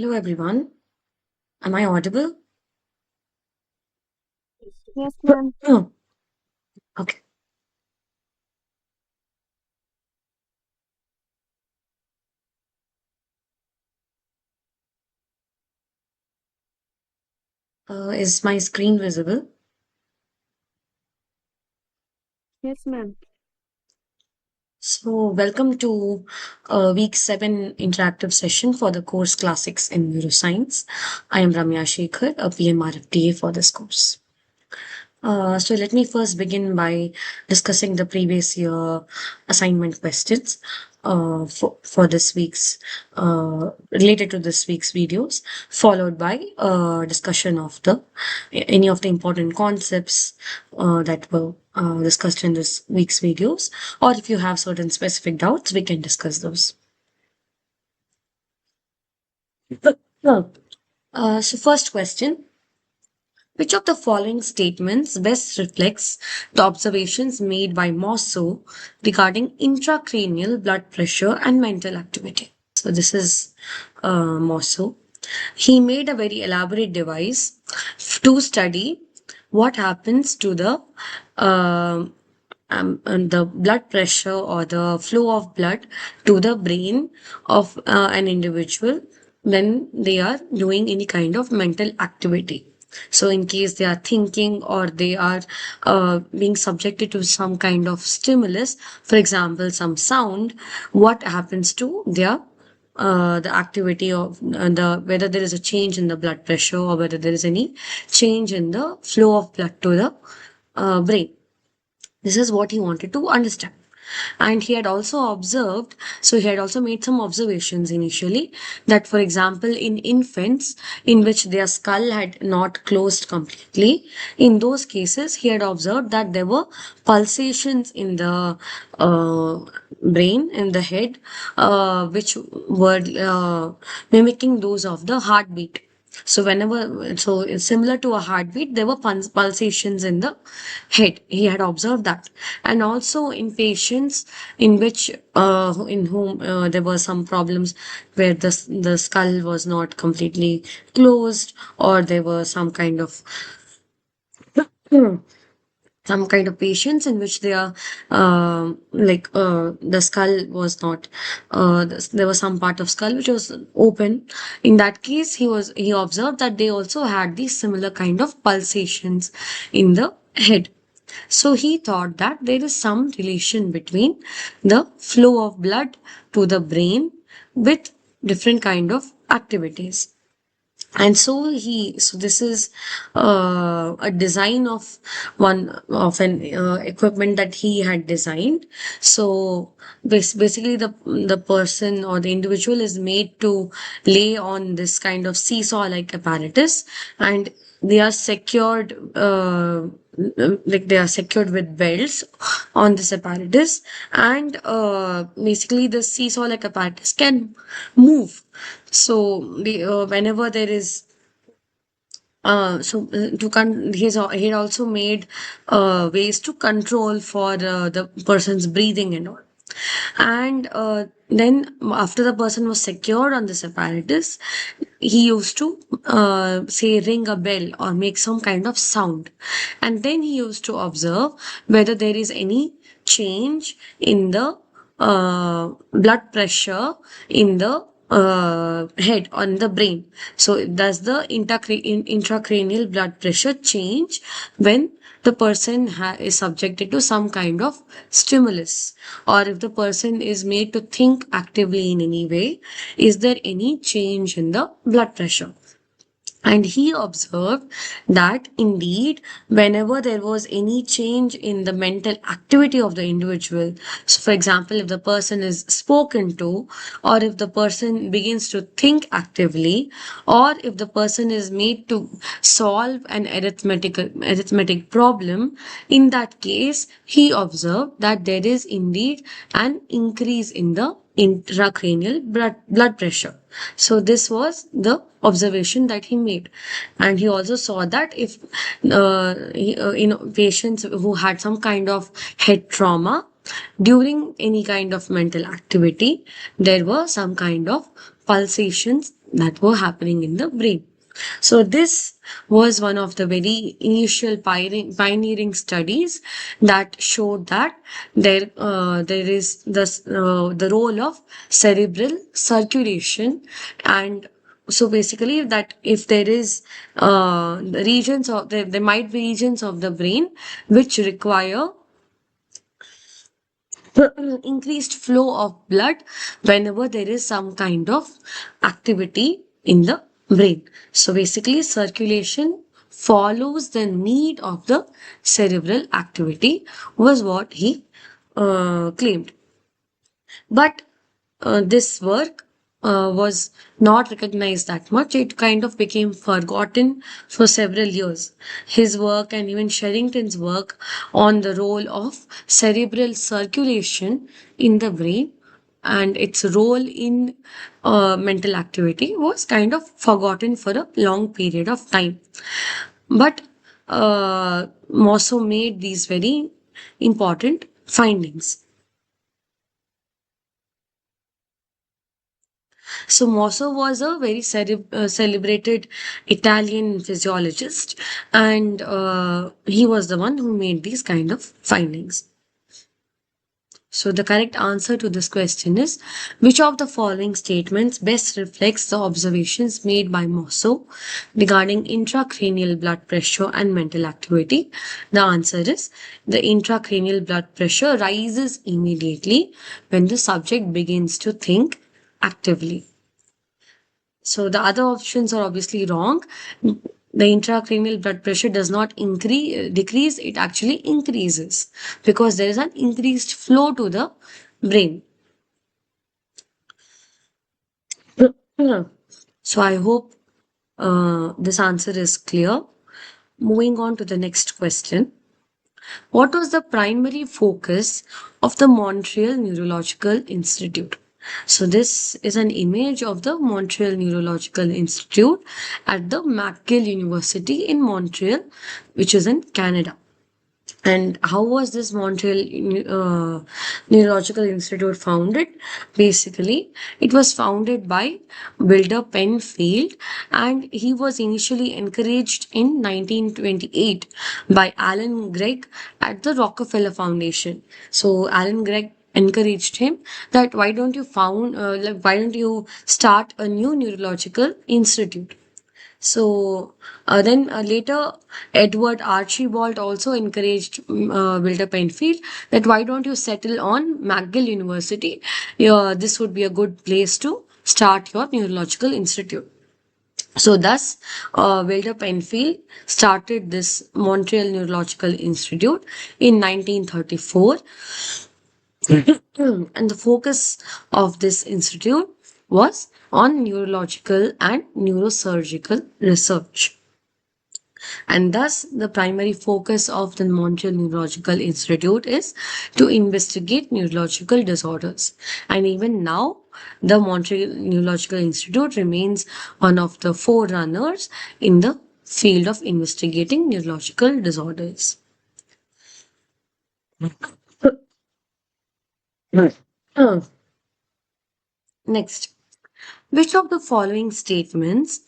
Hello, everyone. Am I audible? Yes, ma'am. Oh, okay. Is my screen visible? Yes, ma'am. So, welcome to week 7 interactive session for the course Classics in Neuroscience. I am Ramya Shekhar, a PMRFTA for this course. So let me first begin by discussing the previous year assignment questions for this week's related to this week's videos, followed by discussion of the any of the important concepts that were discussed in this week's videos, or if you have certain specific doubts, we can discuss those. So first question. Which of the following statements best reflects the observations made by Mosso regarding intracranial blood pressure and mental activity? So, this is Mosso. He made a very elaborate device to study what happens to the blood pressure or the flow of blood to the brain of an individual when they are doing any kind of mental activity. So, in case they are thinking or they are being subjected to some kind of stimulus, for example, some sound, what happens to their the activity of the whether there is a change in the blood pressure or whether there is any change in the flow of blood to the brain. This is what he wanted to understand. And he had also observed, so he had also made some observations initially that, for example, in infants in which their skull had not closed completely, in those cases, he had observed that there were pulsations in the brain, in the head, which were mimicking those of the heartbeat. So whenever, so it's similar to a heartbeat, there were pulsations in the head. He had observed that, and also in patients in which, in whom there were some problems where the skull was not completely closed, or there were some kind of patients in which they are the skull was not there was some part of skull which was open. In that case, he observed that they also had these similar kind of pulsations in the head. So he thought that there is some relation between the flow of blood to the brain with different kind of activities. And so this is a design of one of an equipment that he had designed. So basically the person or the individual is made to lay on this kind of seesaw like apparatus, and they are secured they are secured with belts on this apparatus, and basically the seesaw like apparatus can move. So whenever there is he had also made ways to control for the person's breathing and all. And then after the person was secured on this apparatus, he used to say ring a bell or make some kind of sound, and then he used to observe whether there is any change in the blood pressure in the head on the brain. So does the intracranial blood pressure change when the person is subjected to some kind of stimulus, or if the person is made to think actively in any way, is there any change in the blood pressure? And he observed that indeed, whenever there was any change in the mental activity of the individual, so for example, if the person is spoken to, or if the person begins to think actively, or if the person is made to solve an arithmetic problem, in that case, he observed that there is indeed an increase in the intracranial blood pressure. So this was the observation that he made. And he also saw that if patients who had some kind of head trauma during any kind of mental activity, there were some kind of pulsations that were happening in the brain. So this was one of the very initial pioneering studies that showed that there is the role of cerebral circulation. And so basically that if there is the regions of there might be regions of the brain which require increased flow of blood whenever there is some kind of activity in the brain. So basically, circulation follows the need of the cerebral activity, was what he claimed. But this work was not recognized that much. It kind of became forgotten for several years. His work and even Sherrington's work on the role of cerebral circulation in the brain and its role in mental activity was kind of forgotten for a long period of time. But Mosso made these very important findings. So Mosso was a very celebrated Italian physiologist, and he was the one who made these kind of findings. So the correct answer to this question is, which of the following statements best reflects the observations made by Mosso regarding intracranial blood pressure and mental activity? The answer is, the intracranial blood pressure rises immediately when the subject begins to think actively. So the other options are obviously wrong. The intracranial blood pressure does not decrease, it actually increases because there is an increased flow to the brain. So I hope this answer is clear. Moving on to the next question. What was the primary focus of the Montreal Neurological Institute? So, this is an image of the Montreal Neurological Institute at the McGill University in Montreal, which is in Canada. And how was this Montreal Neurological Institute founded? Basically, it was founded by Wilder Penfield, and he was initially encouraged in 1928 by Alan Gregg at the Rockefeller Foundation. So, Alan Gregg encouraged him that why don't you start a new neurological institute. So then later, Edward Archibald also encouraged Wilder Penfield that why don't you settle on McGill University? This would be a good place to start your neurological institute. So thus, Wilder Penfield started this Montreal Neurological Institute in 1934. And the focus of this institute was on neurological and neurosurgical research. And thus, the primary focus of the Montreal Neurological Institute is to investigate neurological disorders. And even now, the Montreal Neurological Institute remains one of the forerunners in the field of investigating neurological disorders. Next, which of the following statements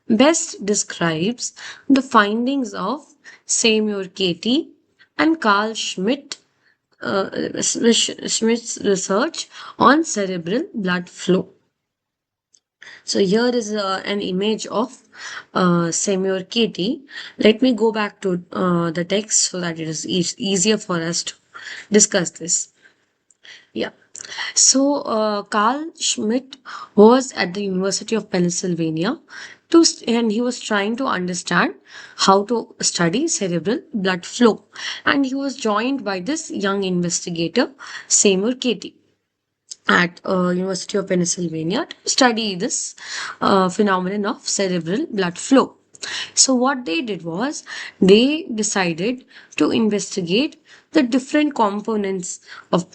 best describes the findings of Seymour Katie and Carl Schmidt's research on cerebral blood flow? So here is an image of Seymour Katie. Let me go back to the text so that it is easier for us to discuss this. Yeah. So, Carl Schmidt was at the University of Pennsylvania and he was trying to understand how to study cerebral blood flow. And he was joined by this young investigator, Seymour Katie, at University of Pennsylvania to study this phenomenon of cerebral blood flow. So what they did was they decided to investigate the different components of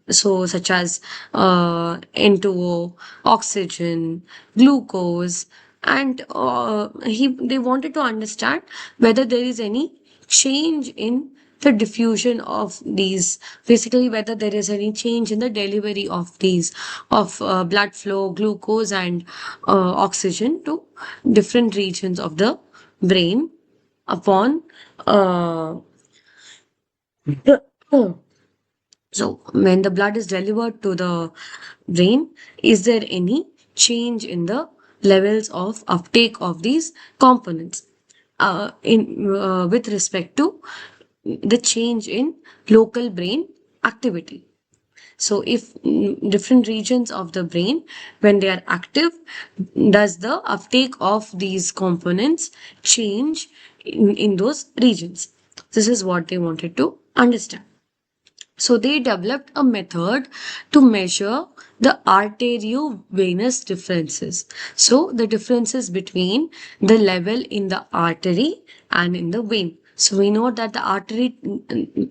such as N2O, oxygen, glucose, and they wanted to understand whether there is any change in the diffusion of these, basically whether there is any change in the delivery of these, of blood flow, glucose, and oxygen to different regions of the brain upon so when the blood is delivered to the brain, is there any change in the levels of uptake of these components in with respect to the change in local brain activity? So if different regions of the brain, when they are active, does the uptake of these components change in those regions? This is what they wanted to understand. So they developed a method to measure the arteriovenous differences. So the differences between the level in the artery and in the vein. So we know that the artery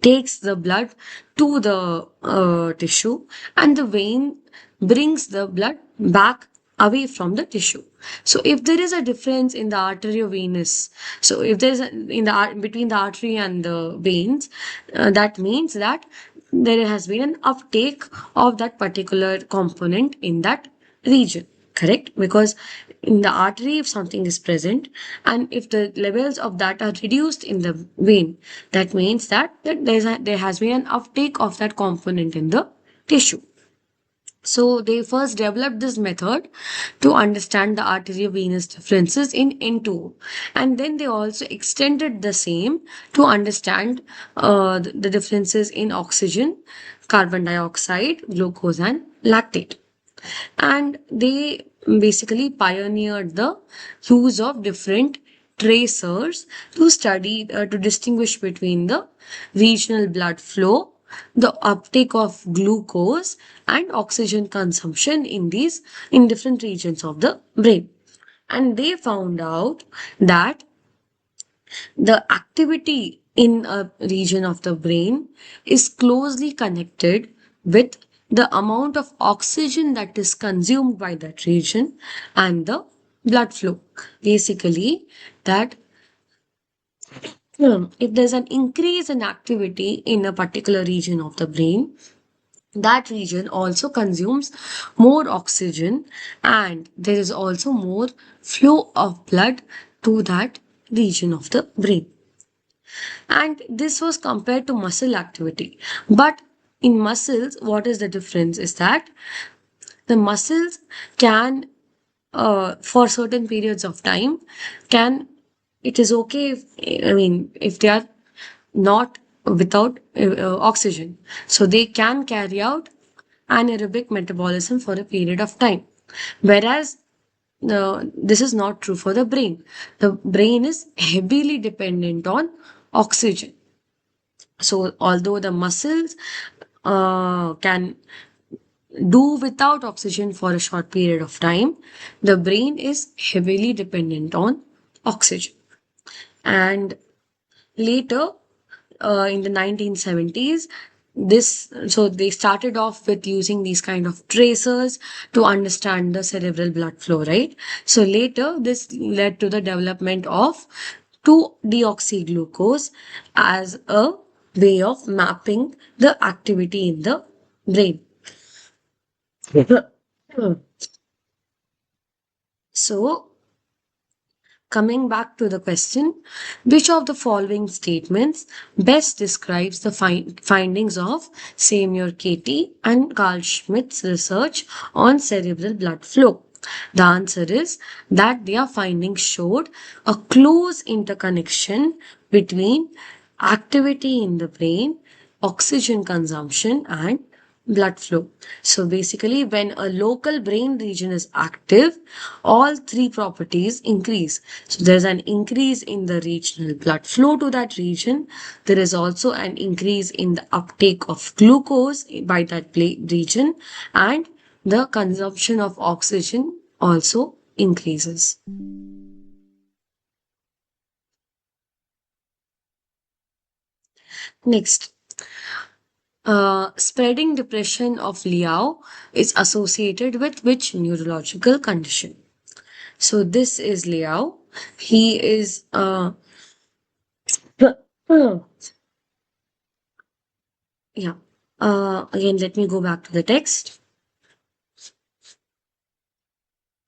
takes the blood to the tissue, and the vein brings the blood back away from the tissue. So if there is a difference in the arteriovenous, so if there is in the between the artery and the veins, that means that there has been an uptake of that particular component in that region, correct? Because in the artery, if something is present and if the levels of that are reduced in the vein, that means that there has been an uptake of that component in the tissue. So they first developed this method to understand the arteriovenous differences in N2O, and then they also extended the same to understand the differences in oxygen, carbon dioxide, glucose, and lactate. And they basically pioneered the use of different tracers to study to distinguish between the regional blood flow, the uptake of glucose, and oxygen consumption in different regions of the brain. And they found out that the activity in a region of the brain is closely connected with the amount of oxygen that is consumed by that region and the blood flow. Basically, that if there's an increase in activity in a particular region of the brain, that region also consumes more oxygen, and there is also more flow of blood to that region of the brain. And this was compared to muscle activity. But in muscles, what is the difference is that the muscles can, for certain periods of time, can, it is okay if, I mean, if they are not without oxygen. So they can carry out anaerobic metabolism for a period of time. Whereas this is not true for the brain. The brain is heavily dependent on oxygen. So, although the muscles can do without oxygen for a short period of time, the brain is heavily dependent on oxygen. And later, in the 1970s, this so they started off with using these kind of tracers to understand the cerebral blood flow, right? So later this led to the development of 2-deoxyglucose as a way of mapping the activity in the brain. So coming back to the question, which of the following statements best describes the findings of Samuel Katie and Carl Schmitt's research on cerebral blood flow? The answer is that their findings showed a close interconnection between activity in the brain, oxygen consumption, and blood flow. So basically, when a local brain region is active, all three properties increase. So there's an increase in the regional blood flow to that region. There is also an increase in the uptake of glucose by that region, and the consumption of oxygen also increases. Next, spreading depression of Liao is associated with which neurological condition? So this is Liao. He is Yeah. Again, let me go back to the text.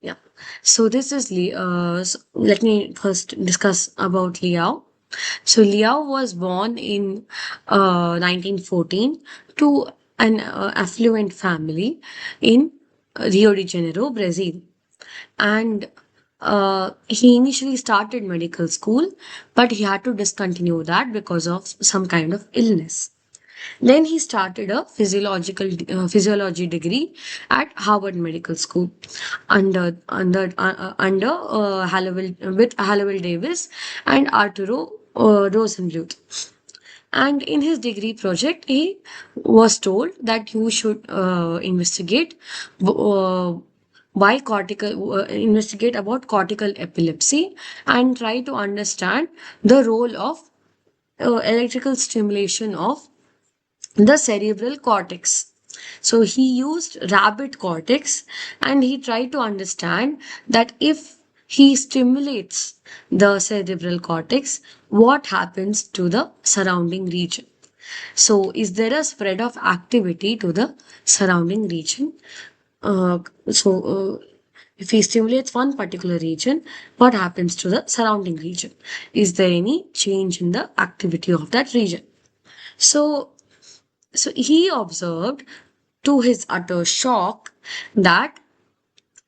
Yeah. So this is let me first discuss about Liao. So Liao was born in 1914 to an affluent family in Rio de Janeiro, Brazil. And he initially started medical school, but he had to discontinue that because of some kind of illness. Then he started a physiology degree at Harvard Medical School under Hallowell with Hallowell Davis and Arturo Rosenbluth. And in his degree project, he was told that you should why cortical investigate about cortical epilepsy and try to understand the role of electrical stimulation of the cerebral cortex. So he used rabbit cortex and he tried to understand that if he stimulates the cerebral cortex, what happens to the surrounding region. So, is there a spread of activity to the surrounding region? Uh, so, if he stimulates one particular region, what happens to the surrounding region? Is there any change in the activity of that region? So, so he observed to his utter shock that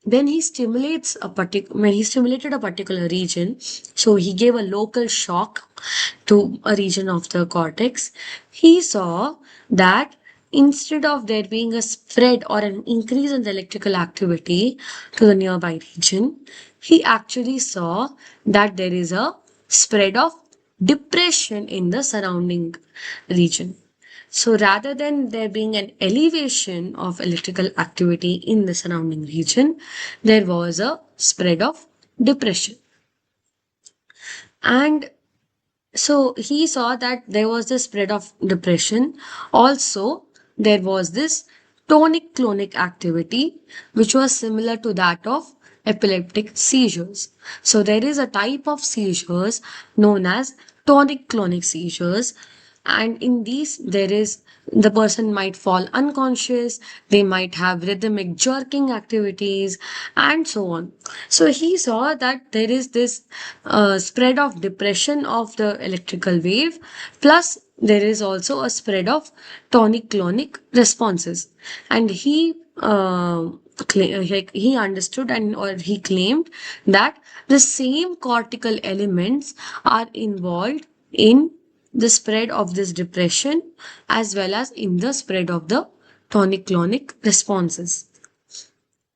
when he stimulated a particular region, so he gave a local shock to a region of the cortex, he saw that instead of there being a spread or an increase in the electrical activity to the nearby region, he actually saw that there is a spread of depression in the surrounding region. So rather than there being an elevation of electrical activity in the surrounding region, there was a spread of depression. And so he saw that there was the spread of depression. Also, there was this tonic clonic activity, which was similar to that of epileptic seizures. So there is a type of seizures known as tonic clonic seizures, and in these there is the person might fall unconscious, they might have rhythmic jerking activities, and so on. So he saw that there is this spread of depression of the electrical wave, plus there is also a spread of tonic clonic responses. And he understood and or he claimed that the same cortical elements are involved in the spread of this depression as well as in the spread of the tonic clonic responses.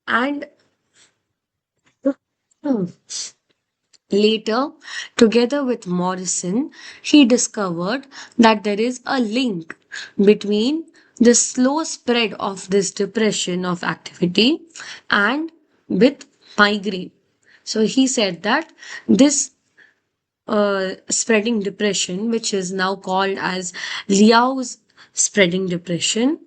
And hmm, later, together with Morrison, he discovered that there is a link between the slow spread of this depression of activity and with migraine. So he said that this spreading depression, which is now called as Liao's spreading depression,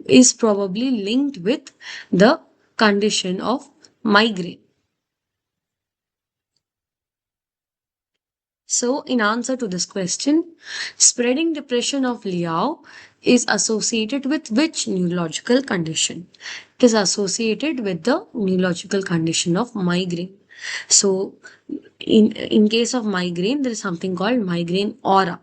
is probably linked with the condition of migraine. So, in answer to this question, spreading depression of Liao is associated with which neurological condition? It is associated with the neurological condition of migraine. So, in case of migraine, there is something called migraine aura,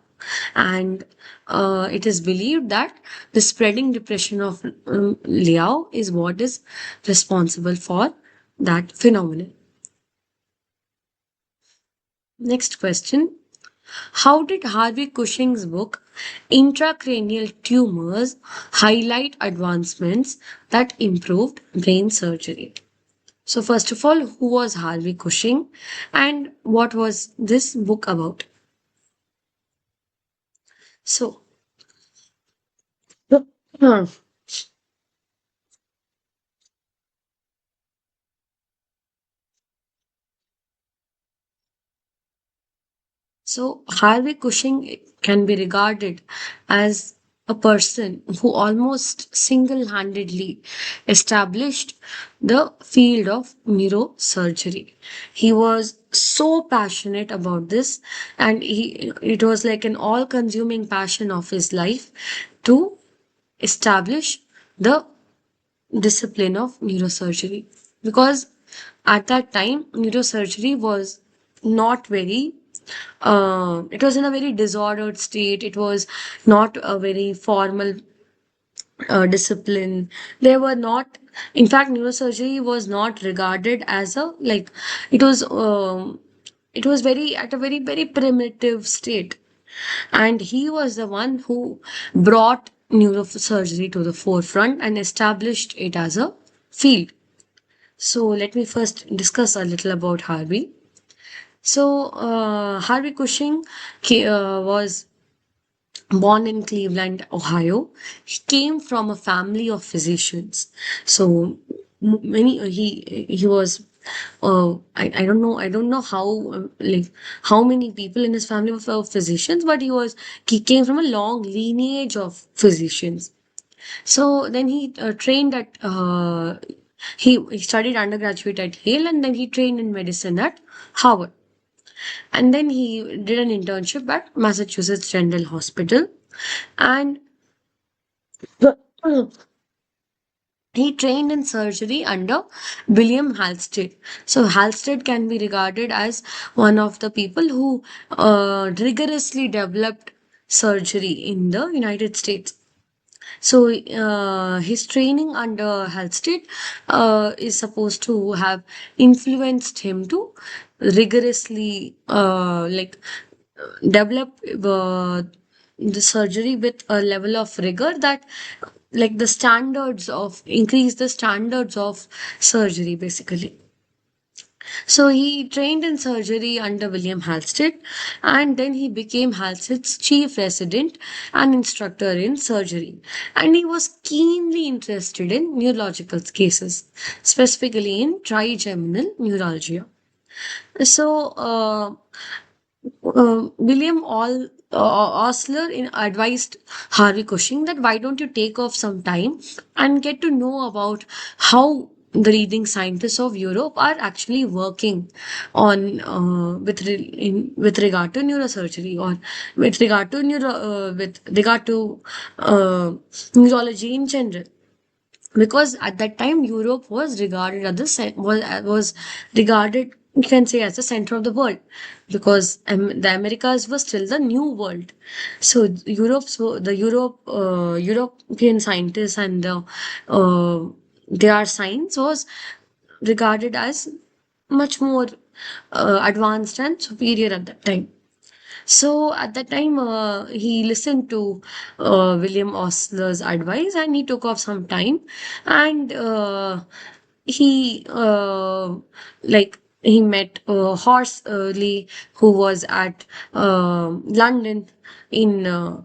and it is believed that the spreading depression of Liao is what is responsible for that phenomenon. Next question. How did Harvey Cushing's book, Intracranial Tumors, highlight advancements that improved brain surgery? So, first of all, who was Harvey Cushing and what was this book about? So, hmm, so Harvey Cushing can be regarded as a person who almost single handedly established the field of neurosurgery. He was so passionate about this, and it was like an all consuming passion of his life to establish the discipline of neurosurgery, because at that time neurosurgery was not very it was in a very disordered state. It was not a very formal discipline. They were not, in fact, neurosurgery was not regarded as a like, it was it was very at a very primitive state. And he was the one who brought neurosurgery to the forefront and established it as a field. So let me first discuss a little about Harvey. So Harvey Cushing was born in Cleveland, Ohio. He came from a family of physicians. So many he was I don't know, how like how many people in his family were physicians, but he came from a long lineage of physicians. So then he trained at he studied undergraduate at Yale, and then he trained in medicine at Harvard. And then he did an internship at Massachusetts General Hospital. And he trained in surgery under William Halsted. So Halsted can be regarded as one of the people who rigorously developed surgery in the United States. So his training under Halsted is supposed to have influenced him to rigorously develop the surgery with a level of rigor that like the standards of increase the standards of surgery basically. So he trained in surgery under William Halsted, and then he became Halsted's chief resident and instructor in surgery. And he was keenly interested in neurological cases, specifically in trigeminal neuralgia. So William Osler advised Harvey Cushing that why don't you take off some time and get to know about how the leading scientists of Europe are actually working on with regard to neurosurgery, or with regard to neurology in general, because at that time Europe was regarded as was regarded, you can say, as the center of the world, because the Americas was still the new world. So European scientists and their science was regarded as much more advanced and superior at that time. So at that time, he listened to William Osler's advice, and he took off some time, and he he met Horst Lee, who was at London in uh,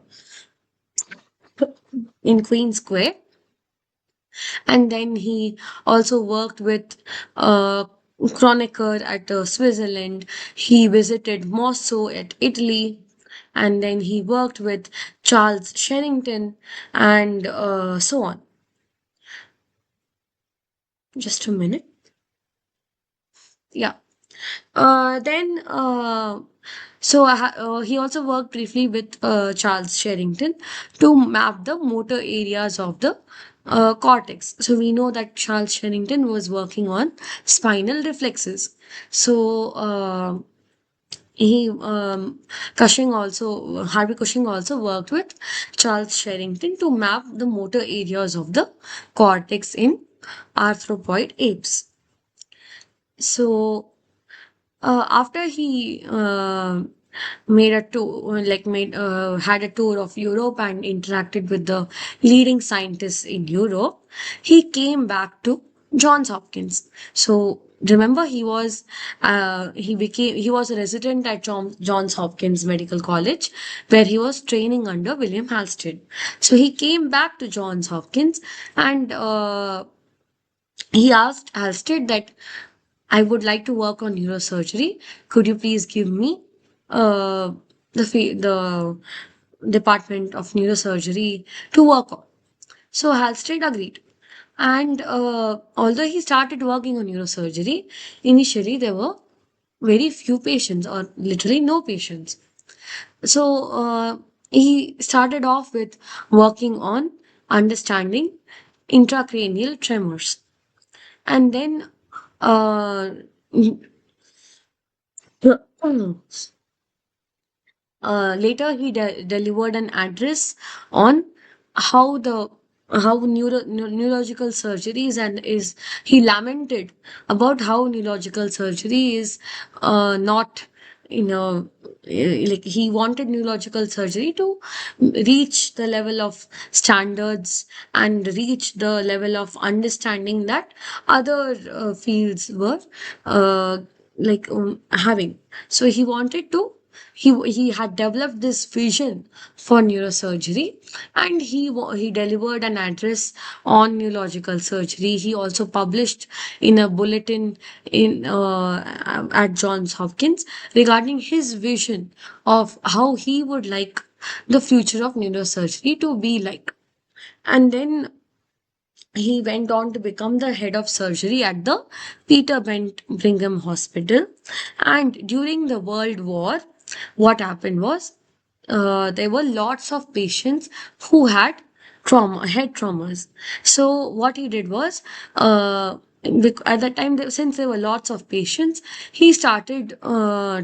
in Queen Square. And then he also worked with Kronecker at Switzerland. He visited Mosso at Italy, and then he worked with Charles Sherrington, and so on. Just a minute. Yeah. Then, he also worked briefly with Charles Sherrington to map the motor areas of the cortex. So we know that Charles Sherrington was working on spinal reflexes. So he Harvey Cushing also worked with Charles Sherrington to map the motor areas of the cortex in arthropoid apes. So after he made a tour, had a tour of Europe and interacted with the leading scientists in Europe, he came back to Johns Hopkins. So remember, he was a resident at Johns Hopkins Medical College, where he was training under William Halsted. So he came back to Johns Hopkins, and he asked Halsted that I would like to work on neurosurgery. Could you please give me uh, the department of neurosurgery to work on? So Halsted agreed. And although he started working on neurosurgery, initially there were very few patients, or literally no patients. So he started off with working on understanding intracranial tremors. And then uh, later, he delivered an address on how the how neurological surgery is, and is he lamented about how neurological surgery is not, you know, like he wanted neurological surgery to reach the level of standards and reach the level of understanding that other fields were having. So he wanted to, he had developed this vision for neurosurgery, and he delivered an address on neurological surgery. He also published in a bulletin in at Johns Hopkins regarding his vision of how he would like the future of neurosurgery to be like. And then he went on to become the head of surgery at the Peter Brigham Hospital. And during the World War, what happened was there were lots of patients who had head traumas. So what he did was, at that time, since there were lots of patients, he started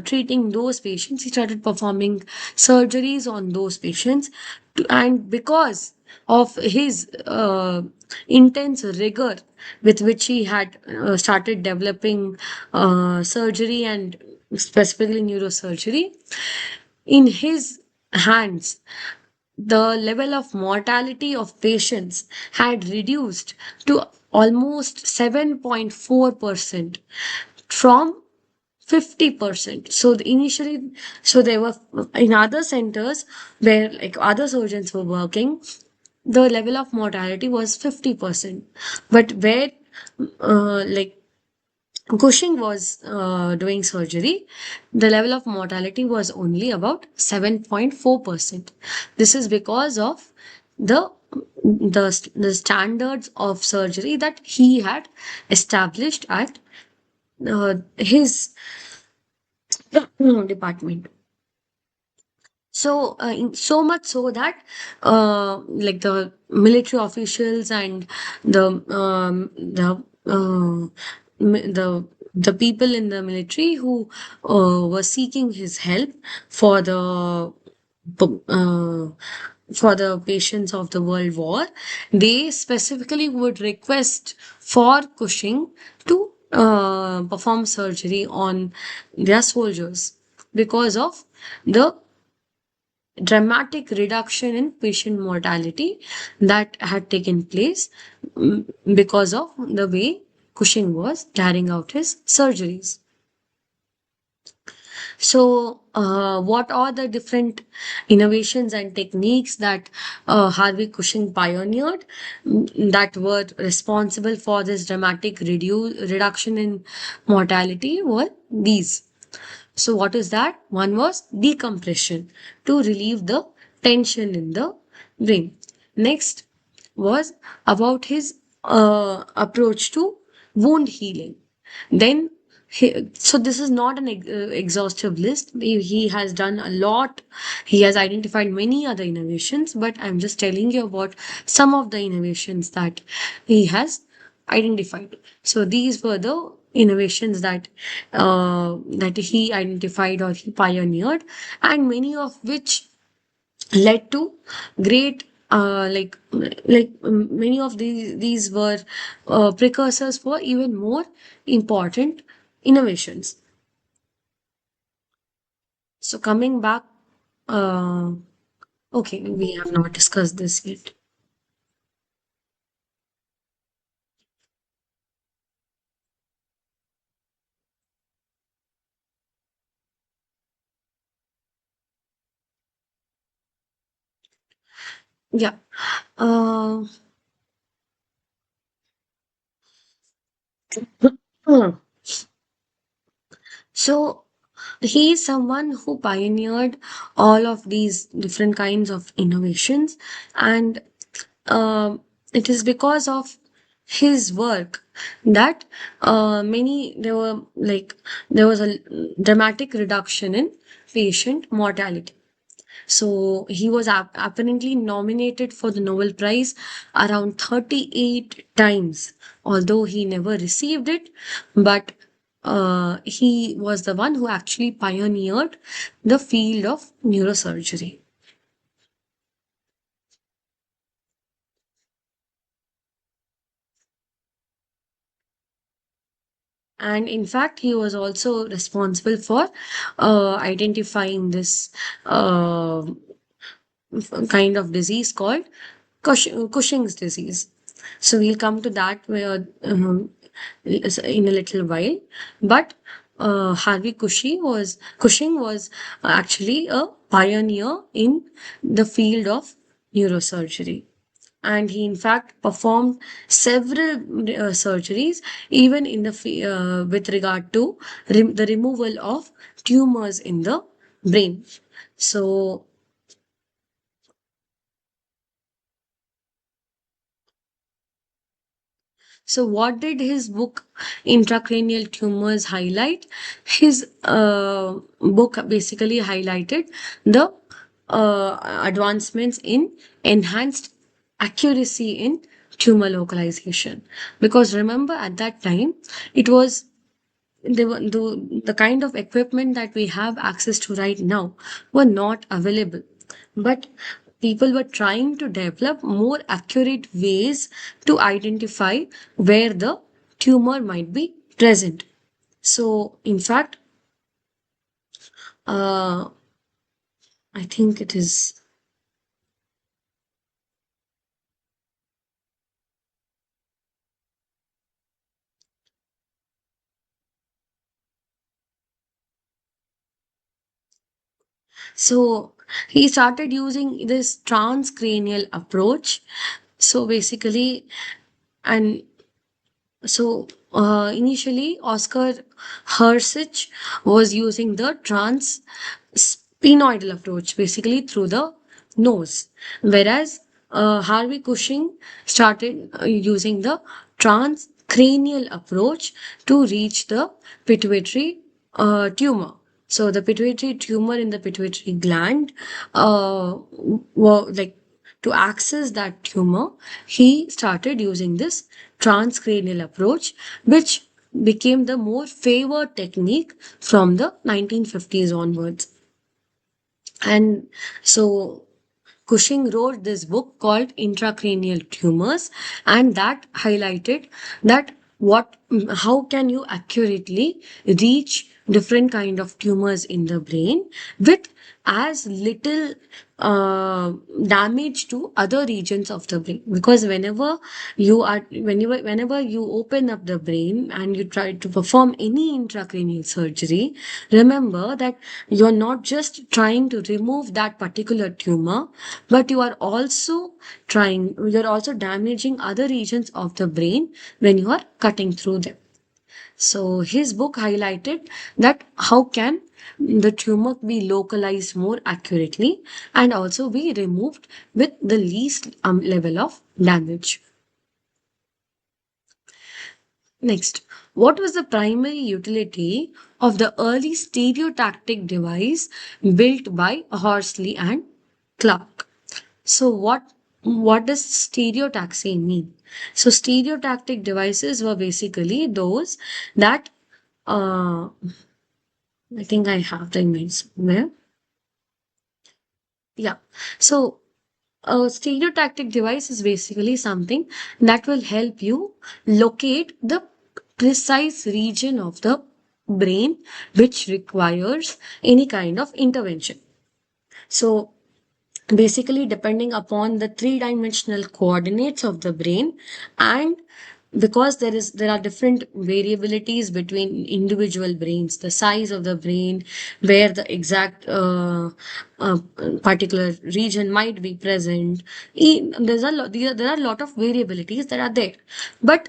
treating those patients. He started performing surgeries on those patients, and because of his intense rigor with which he had started developing surgery and specifically neurosurgery, in his hands, the level of mortality of patients had reduced to almost 7.4% from 50%. So initially, so there were in other centers where like other surgeons were working, the level of mortality was 50%. But where like Cushing was doing surgery, the level of mortality was only about 7.4%. This is because of the the standards of surgery that he had established at his department. So, so much so that like the military officials and the the people in the military who were seeking his help for the uh, for the patients of the World War, they specifically would request for Cushing to perform surgery on their soldiers because of the dramatic reduction in patient mortality that had taken place, because of the way Cushing was carrying out his surgeries. So, what are the different innovations and techniques that Harvey Cushing pioneered, that were responsible for this dramatic reduction in mortality? Were these. So, what is that? One was decompression to relieve the tension in the brain. Next was about his approach to wound healing. Then, so this is not an exhaustive list. He has done a lot. He has identified many other innovations, but I'm just telling you about some of the innovations that he has identified. So these were the innovations that he identified or he pioneered, and many of which led to great many of these were precursors for even more important innovations. So coming back, uh, okay, we have not discussed this yet. Yeah. Uh, so he is someone who pioneered all of these different kinds of innovations, and it is because of his work that many there were like there was a dramatic reduction in patient mortality. So he was apparently nominated for the Nobel Prize around 38 times, although he never received it. But he was the one who actually pioneered the field of neurosurgery. And in fact, he was also responsible for identifying this uh, kind of disease called Cushing's disease. So we'll come to that where, in a little while. But Harvey Cushing was actually a pioneer in the field of neurosurgery, and he in fact performed several surgeries even in the with regard to the removal of tumors in the brain. So So, what did his book Intracranial Tumors highlight? His book basically highlighted the advancements in enhanced accuracy in tumor localization. Because remember, at that time, it was the kind of equipment that we have access to right now were not available, but people were trying to develop more accurate ways to identify where the tumor might be present. So in fact, uh, I think it is. So he started using this transcranial approach. So basically, and So initially, Oscar Hersich was using the transsphenoidal approach, basically through the nose, whereas Harvey Cushing started using the transcranial approach to reach the pituitary tumor. So the pituitary tumor in the pituitary gland were like to access that tumor, he started using this transcranial approach, which became the more favored technique from the 1950s onwards. And so Cushing wrote this book called Intracranial Tumors, and that highlighted that how can you accurately reach different kind of tumors in the brain with as little uh, damage to other regions of the brain, because whenever you open up the brain and you try to perform any intracranial surgery, remember that you're not just trying to remove that particular tumor, but you're also damaging other regions of the brain when you are cutting through them. So his book highlighted that how can the tumor be localized more accurately and also be removed with the least level of damage. Next, what was the primary utility of the early stereotactic device built by Horsley and Clark? So what does stereotaxy mean? So stereotactic devices were basically those that I think I have the image somewhere. Yeah. So a stereotactic device is basically something that will help you locate the precise region of the brain which requires any kind of intervention. So basically, depending upon the three-dimensional coordinates of the brain, and because there are different variabilities between individual brains, the size of the brain, where the exact uh, particular region might be present. There are a lot of variabilities that are there, but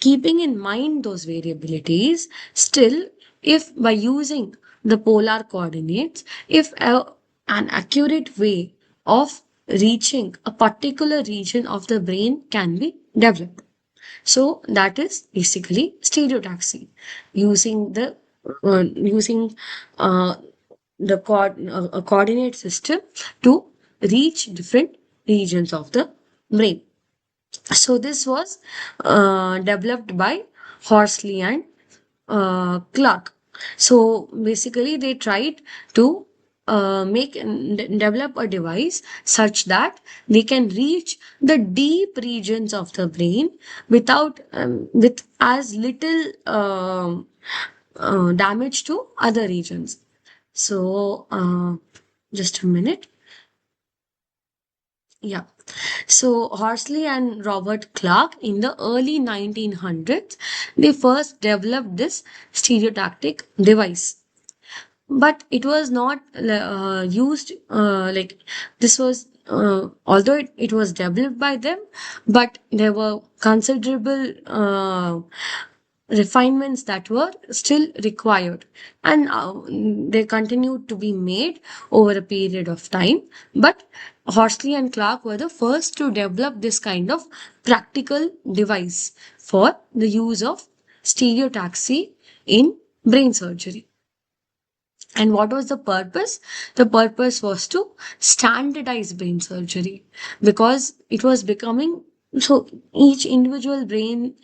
keeping in mind those variabilities, still, if by using the polar coordinates, if an accurate way of reaching a particular region of the brain can be developed. So that is basically stereotaxy, using the using a coordinate system to reach different regions of the brain. So this was developed by Horsley and Clark. So basically, they tried to develop a device such that they can reach the deep regions of the brain without with as little damage to other regions. So just a minute. Yeah. So Horsley and Robert Clark in the early 1900s, they first developed this stereotactic device. But it was not used like this was although it was developed by them, but there were considerable refinements that were still required, and they continued to be made over a period of time. But Horsley and Clark were the first to develop this kind of practical device for the use of stereotaxy in brain surgery. And what was the purpose? The purpose was to standardize brain surgery, because it was becoming so each individual brain,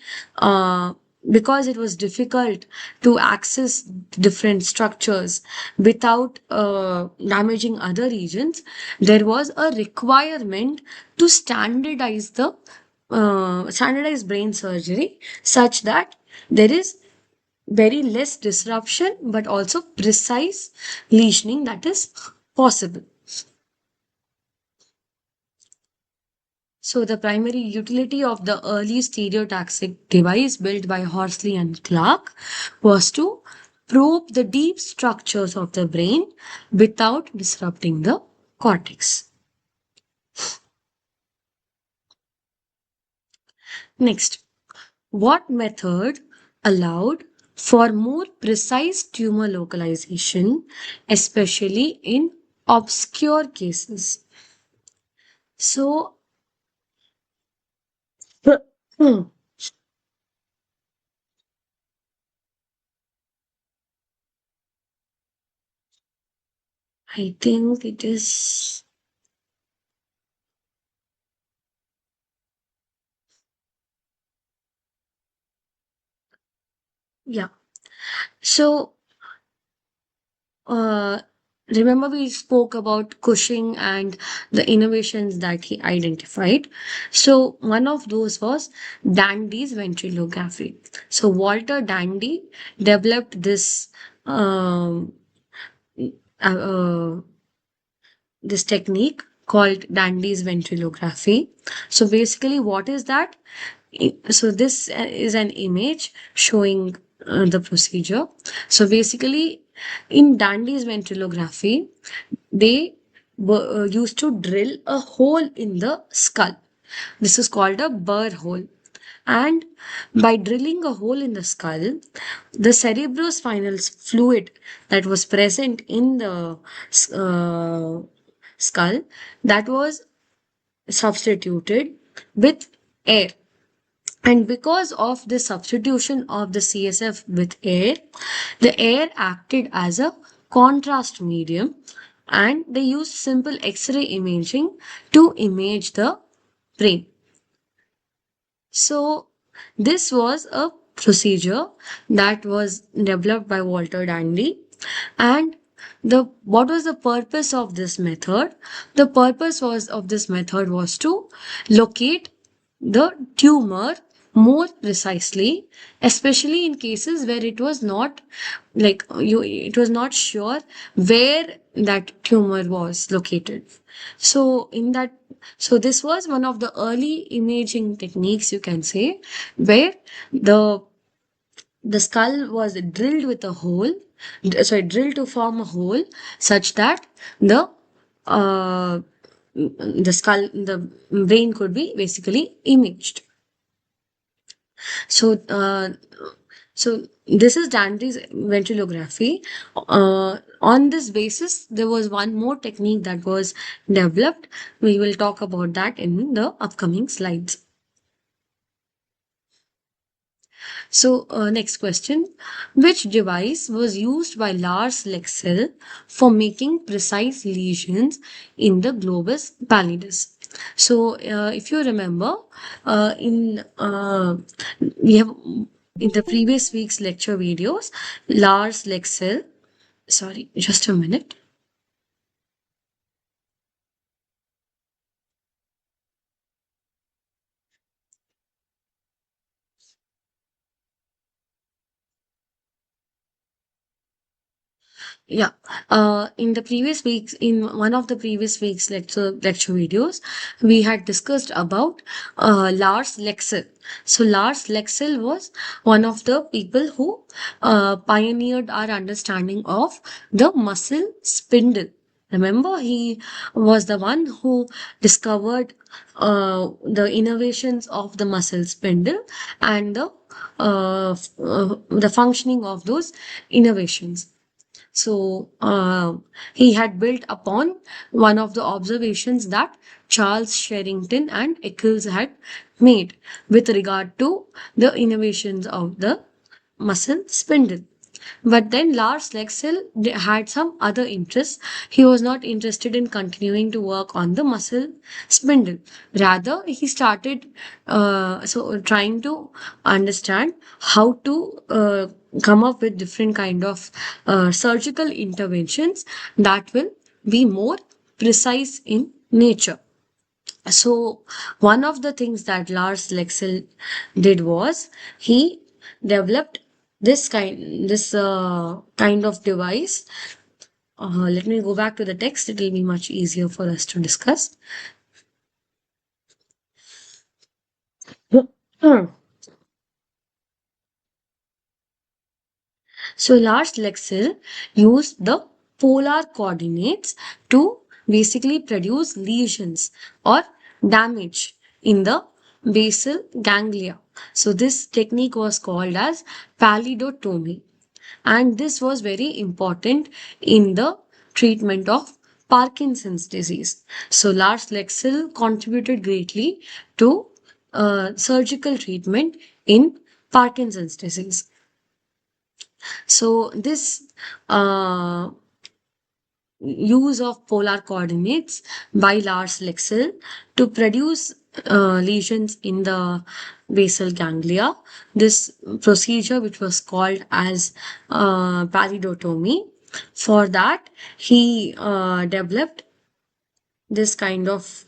because it was difficult to access different structures without damaging other regions, there was a requirement to standardize brain surgery such that there is very less disruption but also precise lesioning that is possible. So the primary utility of the early stereotaxic device built by Horsley and Clark was to probe the deep structures of the brain without disrupting the cortex. Next, what method allowed for more precise tumor localization, especially in obscure cases? So, hmm, I think it is, yeah. So, uh, remember we spoke about Cushing and the innovations that he identified. So, one of those was Dandy's ventrillography. So, Walter Dandy developed uh, uh, this technique called Dandy's ventrillography. So basically, what is that? So this is an image showing the procedure. So basically, in Dandy's ventrillography, they used to drill a hole in the skull. This is called a burr hole. And by drilling a hole in the skull, the cerebrospinal fluid that was present in the uh, skull, that was substituted with air. And because of the substitution of the CSF with air, the air acted as a contrast medium, and they used simple X-ray imaging to image the brain. So this was a procedure that was developed by Walter Dandy. And the what was the purpose of this method? The purpose was of this method was to locate the tumor more precisely, especially in cases where it was not it was not sure where that tumor was located. So in that, so this was one of the early imaging techniques, you can say, where the the skull was drilled with a hole, drilled to form a hole such that uh, the brain could be basically imaged. So, so this is Dante's ventrillography. On this basis, there was one more technique that was developed. We will talk about that in the upcoming slides. So, next question. Which device was used by Lars Lexell for making precise lesions in the globus pallidus? So, if you remember, in we have in the previous week's lecture videos, Lars Lexell, sorry, just a minute. Yeah. In the previous weeks, in one of the previous week's lecture videos, we had discussed about Lars Lexell. So Lars Lexell was one of the people who pioneered our understanding of the muscle spindle. Remember, he was the one who discovered the innovations of the muscle spindle and the functioning of those innovations. So he had built upon one of the observations that Charles Sherrington and Eccles had made with regard to the innovations of the muscle spindle. But then Lars Lexell had some other interests. He was not interested in continuing to work on the muscle spindle. Rather, he started trying to understand how to come up with different kind of surgical interventions that will be more precise in nature. So one of the things that Lars Lexell did was he developed this kind of device. Let me go back to the text. It will be much easier for us to discuss. So Lars Lexell used the polar coordinates to basically produce lesions or damage in the basal ganglia. So this technique was called as pallidotomy, and this was very important in the treatment of Parkinson's disease. So Lars Lexell contributed greatly to surgical treatment in Parkinson's disease. So this use of polar coordinates by Lars Lexell to produce lesions in the basal ganglia. This procedure, which was called as pallidotomy, for that he developed this kind of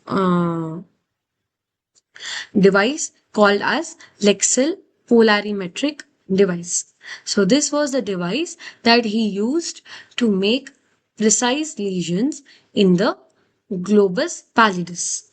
device called as Lexell polarimetric device. So this was the device that he used to make precise lesions in the globus pallidus.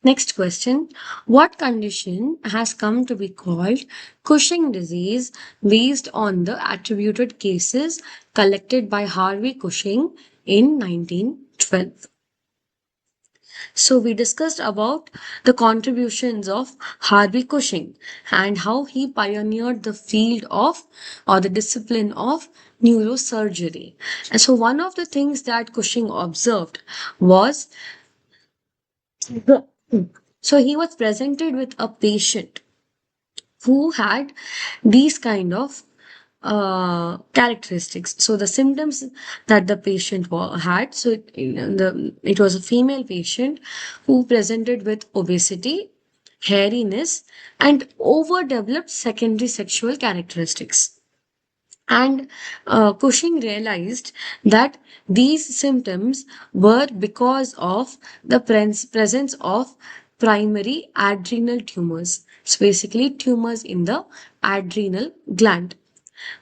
Next question. What condition has come to be called Cushing disease based on the attributed cases collected by Harvey Cushing in 1912? So we discussed about the contributions of Harvey Cushing and how he pioneered the field of or the discipline of neurosurgery. And so one of the things that Cushing observed was so he was presented with a patient who had these kind of characteristics. So the symptoms that the patient had. So it was a female patient who presented with obesity, hairiness, and overdeveloped secondary sexual characteristics. And Cushing realized that these symptoms were because of the presence of primary adrenal tumors. So basically, tumors in the adrenal gland.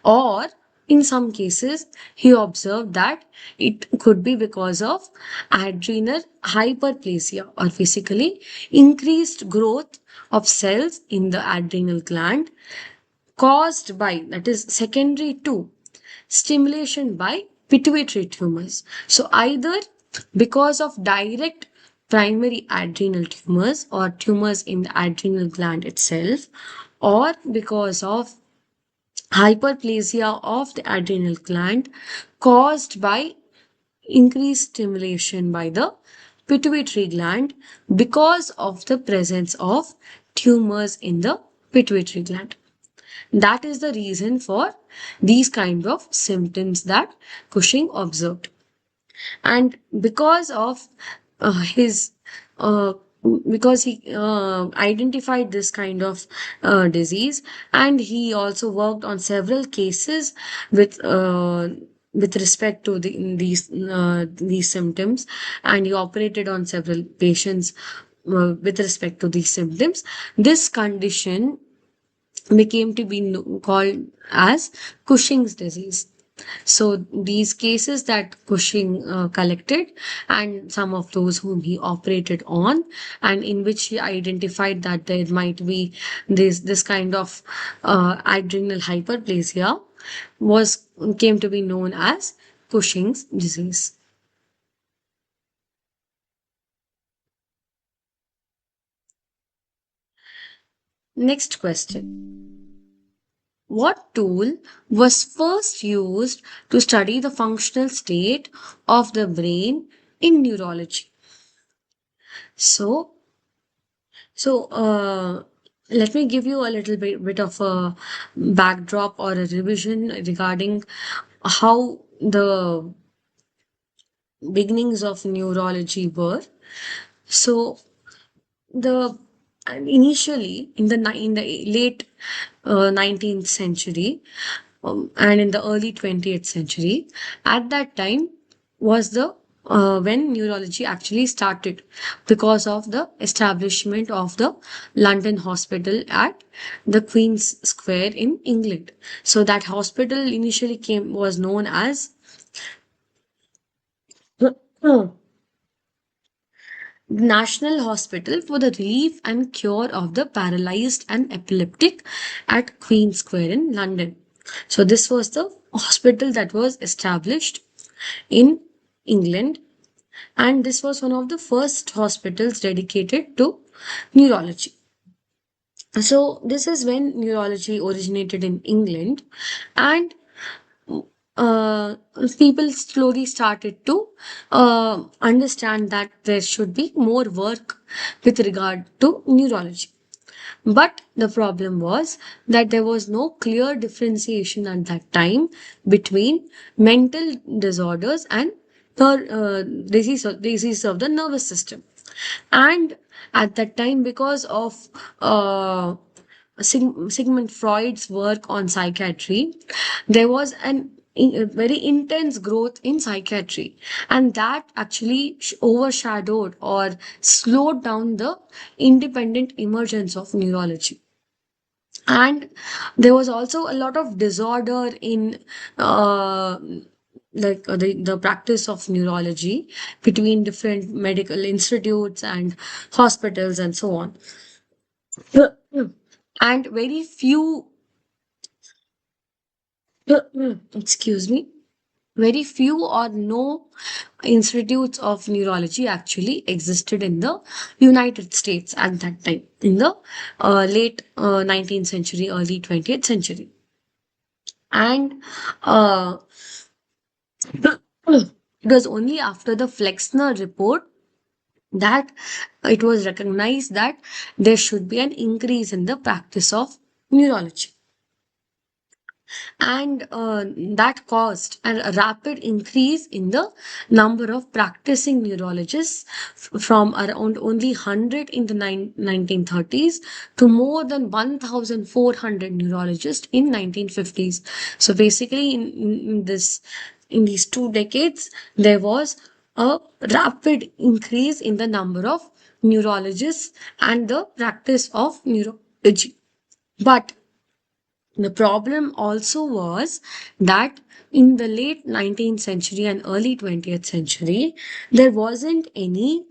Or in some cases, he observed that it could be because of adrenal hyperplasia or basically increased growth of cells in the adrenal gland caused by, that is secondary to, stimulation by pituitary tumors. So either because of direct primary adrenal tumors or tumors in the adrenal gland itself, or because of hyperplasia of the adrenal gland caused by increased stimulation by the pituitary gland because of the presence of tumors in the pituitary gland. That is the reason for these kind of symptoms that Cushing observed. And because of his uh, because he identified this kind of disease, and he also worked on several cases with respect to these symptoms, and he operated on several patients with respect to these symptoms. This condition became to be called as Cushing's disease. So these cases that Cushing collected, and some of those whom he operated on, and in which he identified that there might be this kind of adrenal hyperplasia, was came to be known as Cushing's disease. Next question. What tool was first used to study the functional state of the brain in neurology? So, so let me give you a little bit of a backdrop or a revision regarding how the beginnings of neurology were. So, the initially in the late 19th century, and in the early 20th century, at that time was the when neurology actually started, because of the establishment of the London Hospital at the Queen's Square in England. So that hospital initially came was known as National Hospital for the Relief and Cure of the Paralyzed and Epileptic at Queen Square in London. So, this was the hospital that was established in England, and this was one of the first hospitals dedicated to neurology. So, this is when neurology originated in England, and uh, people slowly started to understand that there should be more work with regard to neurology. But the problem was that there was no clear differentiation at that time between mental disorders and disease of the nervous system. And at that time, because of Sigmund Freud's work on psychiatry, there was a very intense growth in psychiatry, and that actually overshadowed or slowed down the independent emergence of neurology. And there was also a lot of disorder in the practice of neurology between different medical institutes and hospitals and so on. And very few excuse me, very few or no institutes of neurology actually existed in the United States at that time, in the late 19th century, early 20th century. And it was only after the Flexner report that it was recognized that there should be an increase in the practice of neurology. And that caused a rapid increase in the number of practicing neurologists from around only 100 in the 1930s to more than 1,400 neurologists in 1950s. So basically in these 2 decades there was a rapid increase in the number of neurologists and the practice of neurology. But the problem also was that in the late 19th century and early 20th century, there wasn't any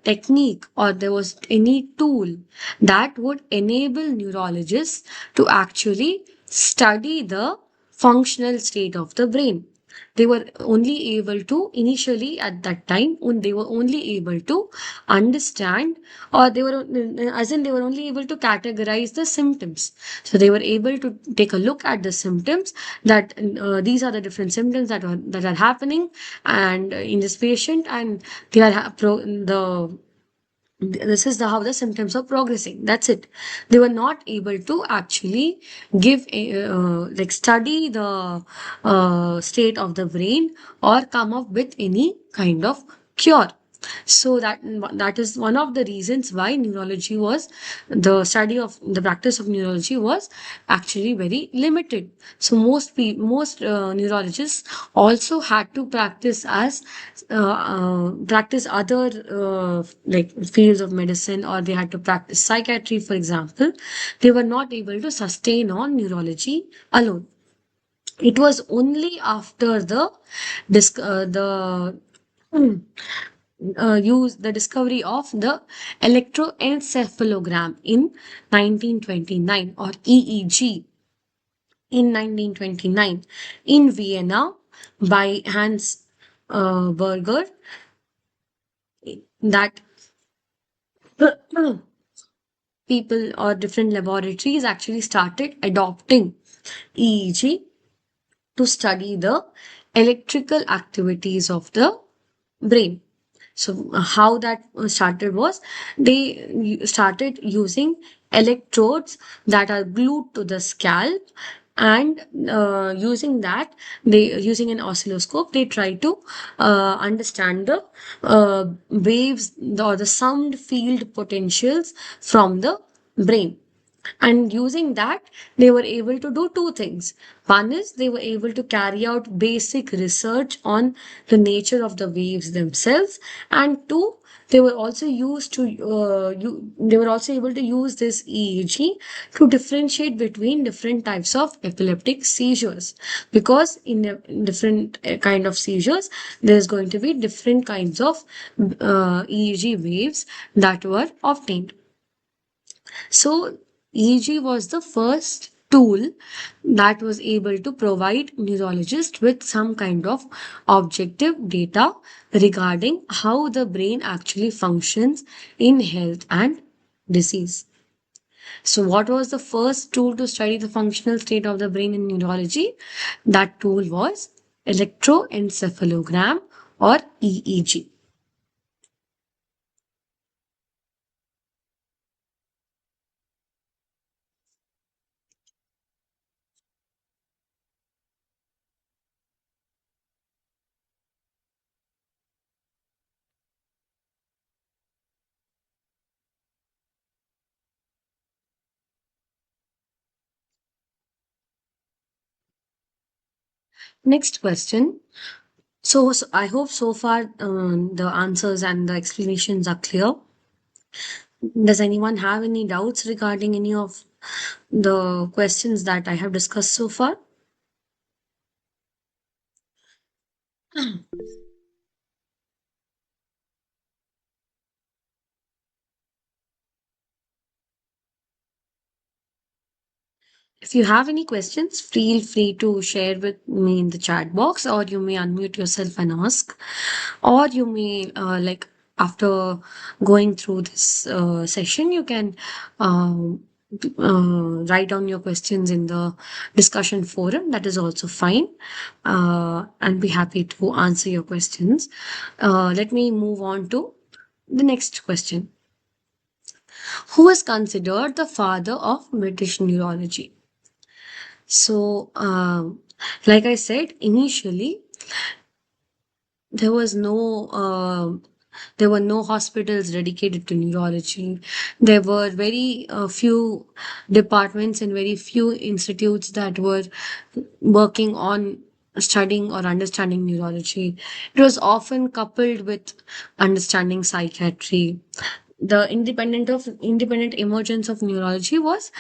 technique or there was any tool that would enable neurologists to actually study the functional state of the brain. They were only able to, initially at that time, when they were only able to understand, or they were, as in, they were only able to categorize the symptoms. So they were able to take a look at the symptoms, that these are the different symptoms that are happening and in this patient, and they are the this is how the symptoms are progressing. That's it. They were not able to actually give like study the state of the brain or come up with any kind of cure. So that is one of the reasons why neurology was, the study of the practice of neurology was actually very limited. So most neurologists also had to practice as practice other like fields of medicine, or they had to practice psychiatry, for example. They were not able to sustain on neurology alone. It was only after the use the discovery of the electroencephalogram in 1929, or EEG in 1929, in Vienna, by Hans Berger, that people or different laboratories actually started adopting EEG to study the electrical activities of the brain. So, how that started was, they started using electrodes that are glued to the scalp, and using that, they using an oscilloscope, they try to understand the waves, or the sound field potentials from the brain. And using that, they were able to do two things. One is, they were able to carry out basic research on the nature of the waves themselves, and two, they were also used to they were also able to use this EEG to differentiate between different types of epileptic seizures, because in different kind of seizures, there's going to be different kinds of EEG waves that were obtained. So, EEG was the first tool that was able to provide neurologists with some kind of objective data regarding how the brain actually functions in health and disease. So, what was the first tool to study the functional state of the brain in neurology? That tool was electroencephalogram, or EEG. Next question. So I hope so far the answers and the explanations are clear. Does anyone have any doubts regarding any of the questions that I have discussed so far? If you have any questions, feel free to share with me in the chat box, or you may unmute yourself and ask, or you may like, after going through this session, you can write down your questions in the discussion forum. That is also fine. And be happy to answer your questions. Let me move on to the next question. Who is considered the father of British neurology? So, like I said initially, there was no there were no hospitals dedicated to neurology. There were very few departments and very few institutes that were working on studying or understanding neurology. It was often coupled with understanding psychiatry. The independent emergence of neurology was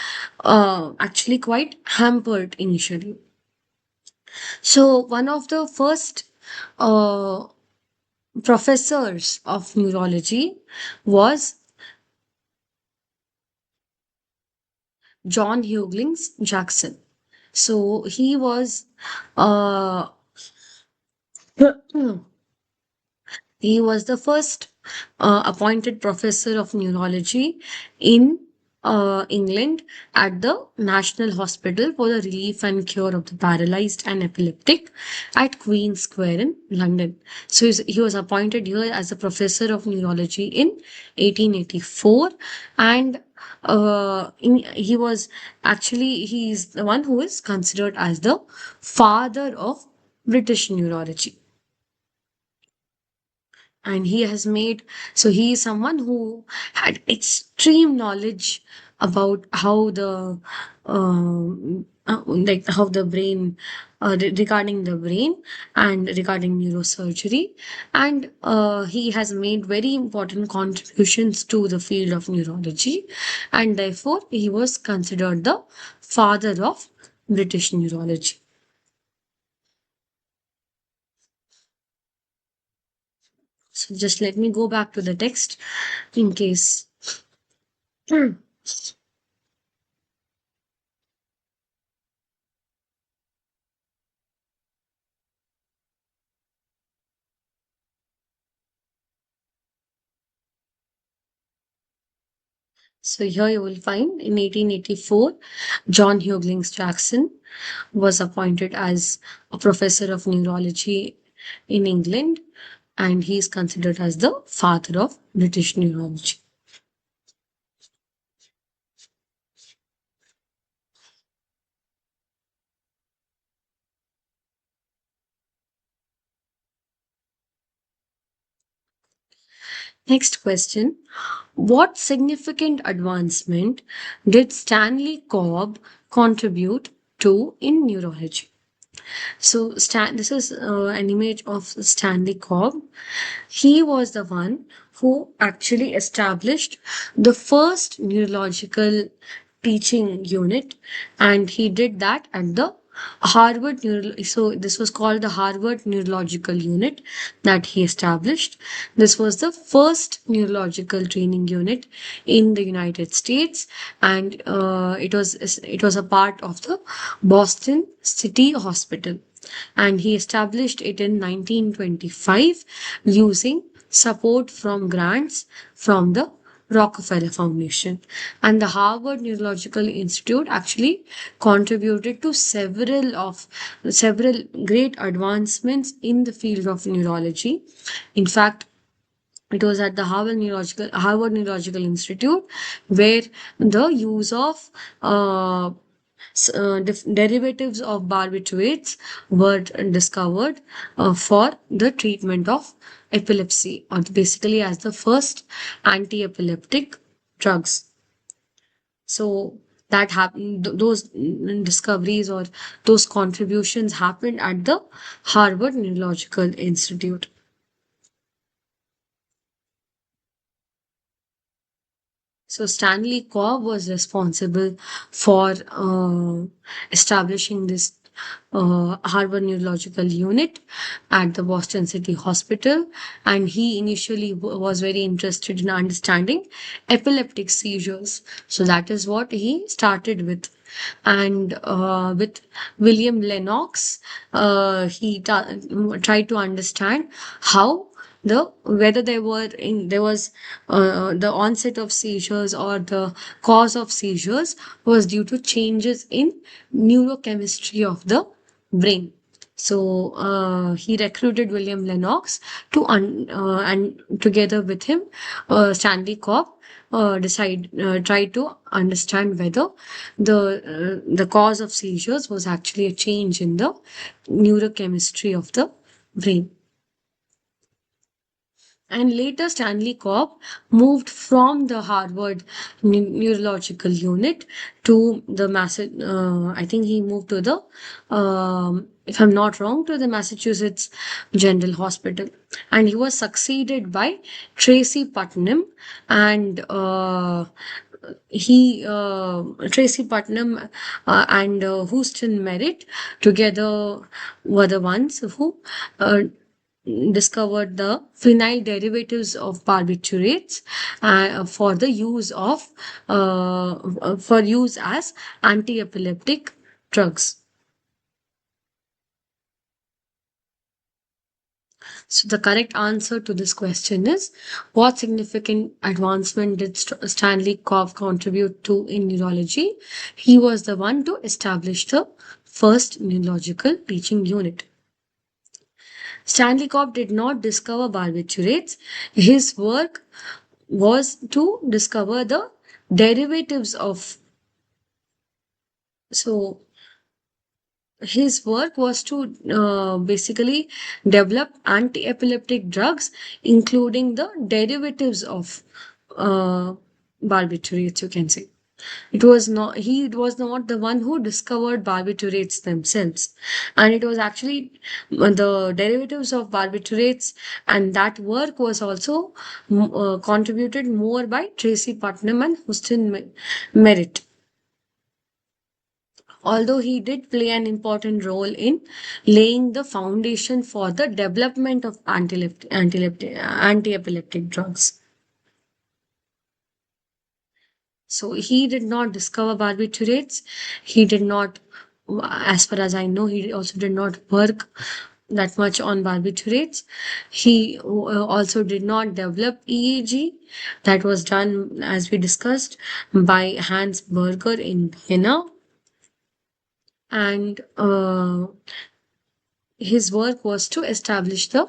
actually quite hampered initially. So one of the first uh, professors of neurology was John Hughlings Jackson. So he was uh, he was the first appointed professor of neurology in England at the National Hospital for the Relief and Cure of the Paralyzed and Epileptic at Queen Square in London. So he was appointed here as a professor of neurology in 1884, and he was actually he's the one who is considered as the father of British neurology. And he has made, so he is someone who had extreme knowledge about how the like how the brain, regarding the brain and regarding neurosurgery, and he has made very important contributions to the field of neurology, and therefore he was considered the father of British neurology. So just let me go back to the text in case. So here you will find in 1884, John Huglings Jackson was appointed as a professor of neurology in England, and he is considered as the father of British neurology. Next question. What significant advancement did Stanley Cobb contribute to in neurology? So, this is an image of Stanley Cobb. He was the one who actually established the first neurological teaching unit, and he did that at the Harvard so this was called the Harvard Neurological Unit that he established. This was the first neurological training unit in the United States, and it was a part of the Boston City Hospital, and he established it in 1925 using support from grants from the Rockefeller Foundation. And the Harvard Neurological Institute actually contributed to several great advancements in the field of neurology. In fact, it was at the Harvard Neurological Institute where the use of derivatives of barbiturates were discovered for the treatment of epilepsy, or basically as the first anti-epileptic drugs. So that happened, those discoveries or those contributions happened at the Harvard Neurological Institute. So Stanley Cobb was responsible for establishing this Harvard Neurological Unit at the Boston City Hospital, and he initially was very interested in understanding epileptic seizures. So that is what he started with. And with William Lennox, he tried to understand how the whether there was the onset of seizures or the cause of seizures was due to changes in neurochemistry of the brain. So he recruited William Lennox and together with him, Stanley Cobb tried to understand whether the cause of seizures was actually a change in the neurochemistry of the brain. And later, Stanley Cobb moved from the Harvard Neurological Unit to the I think he moved to the, if I'm not wrong, to the Massachusetts General Hospital. And he was succeeded by Tracy Putnam, and Tracy Putnam and Houston Merritt together were the ones who discovered the phenyl derivatives of barbiturates for the use as anti-epileptic drugs. So the correct answer to this question is, what significant advancement did Stanley Cobb contribute to in neurology? He was the one to establish the first neurological teaching unit. Stanley Cobb did not discover barbiturates. His work was to discover the derivatives of, so his work was to basically develop anti-epileptic drugs, including the derivatives of uh, barbiturates, you can say. It was not the one who discovered barbiturates themselves, and it was actually the derivatives of barbiturates, and that work was also contributed more by Tracy Putnam and Merritt. Although he did play an important role in laying the foundation for the development of anti-epileptic drugs. So he did not discover barbiturates. He did not, as far as I know, he also did not work that much on barbiturates. He also did not develop EEG. That was done, as we discussed, by Hans Berger in Vienna. And his work was to establish the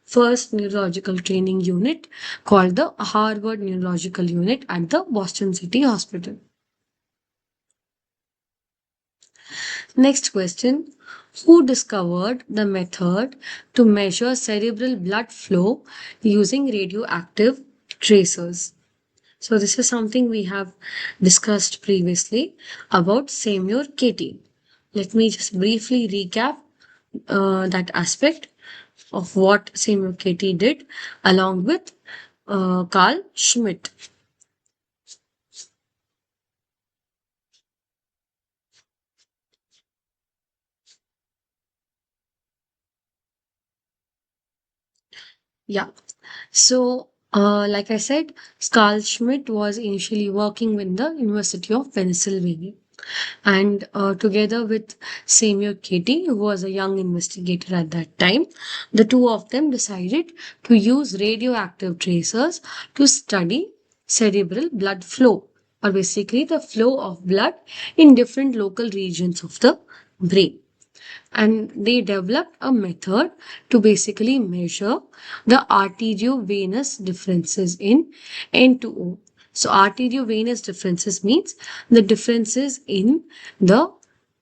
first neurological training unit called the Harvard Neurological Unit at the Boston City Hospital. Next question. Who discovered the method to measure cerebral blood flow using radioactive tracers? So, this is something we have discussed previously about Seymour Katie. Let me just briefly recap that aspect of what Seymour Katie did along with Carl Schmidt. Yeah. So, like I said, Carl Schmidt was initially working with the University of Pennsylvania. And together with Samuel Katie, who was a young investigator at that time, the two of them decided to use radioactive tracers to study cerebral blood flow, or basically the flow of blood in different local regions of the brain. And they developed a method to basically measure the arteriovenous differences in N2O. So, arteriovenous differences means the differences in the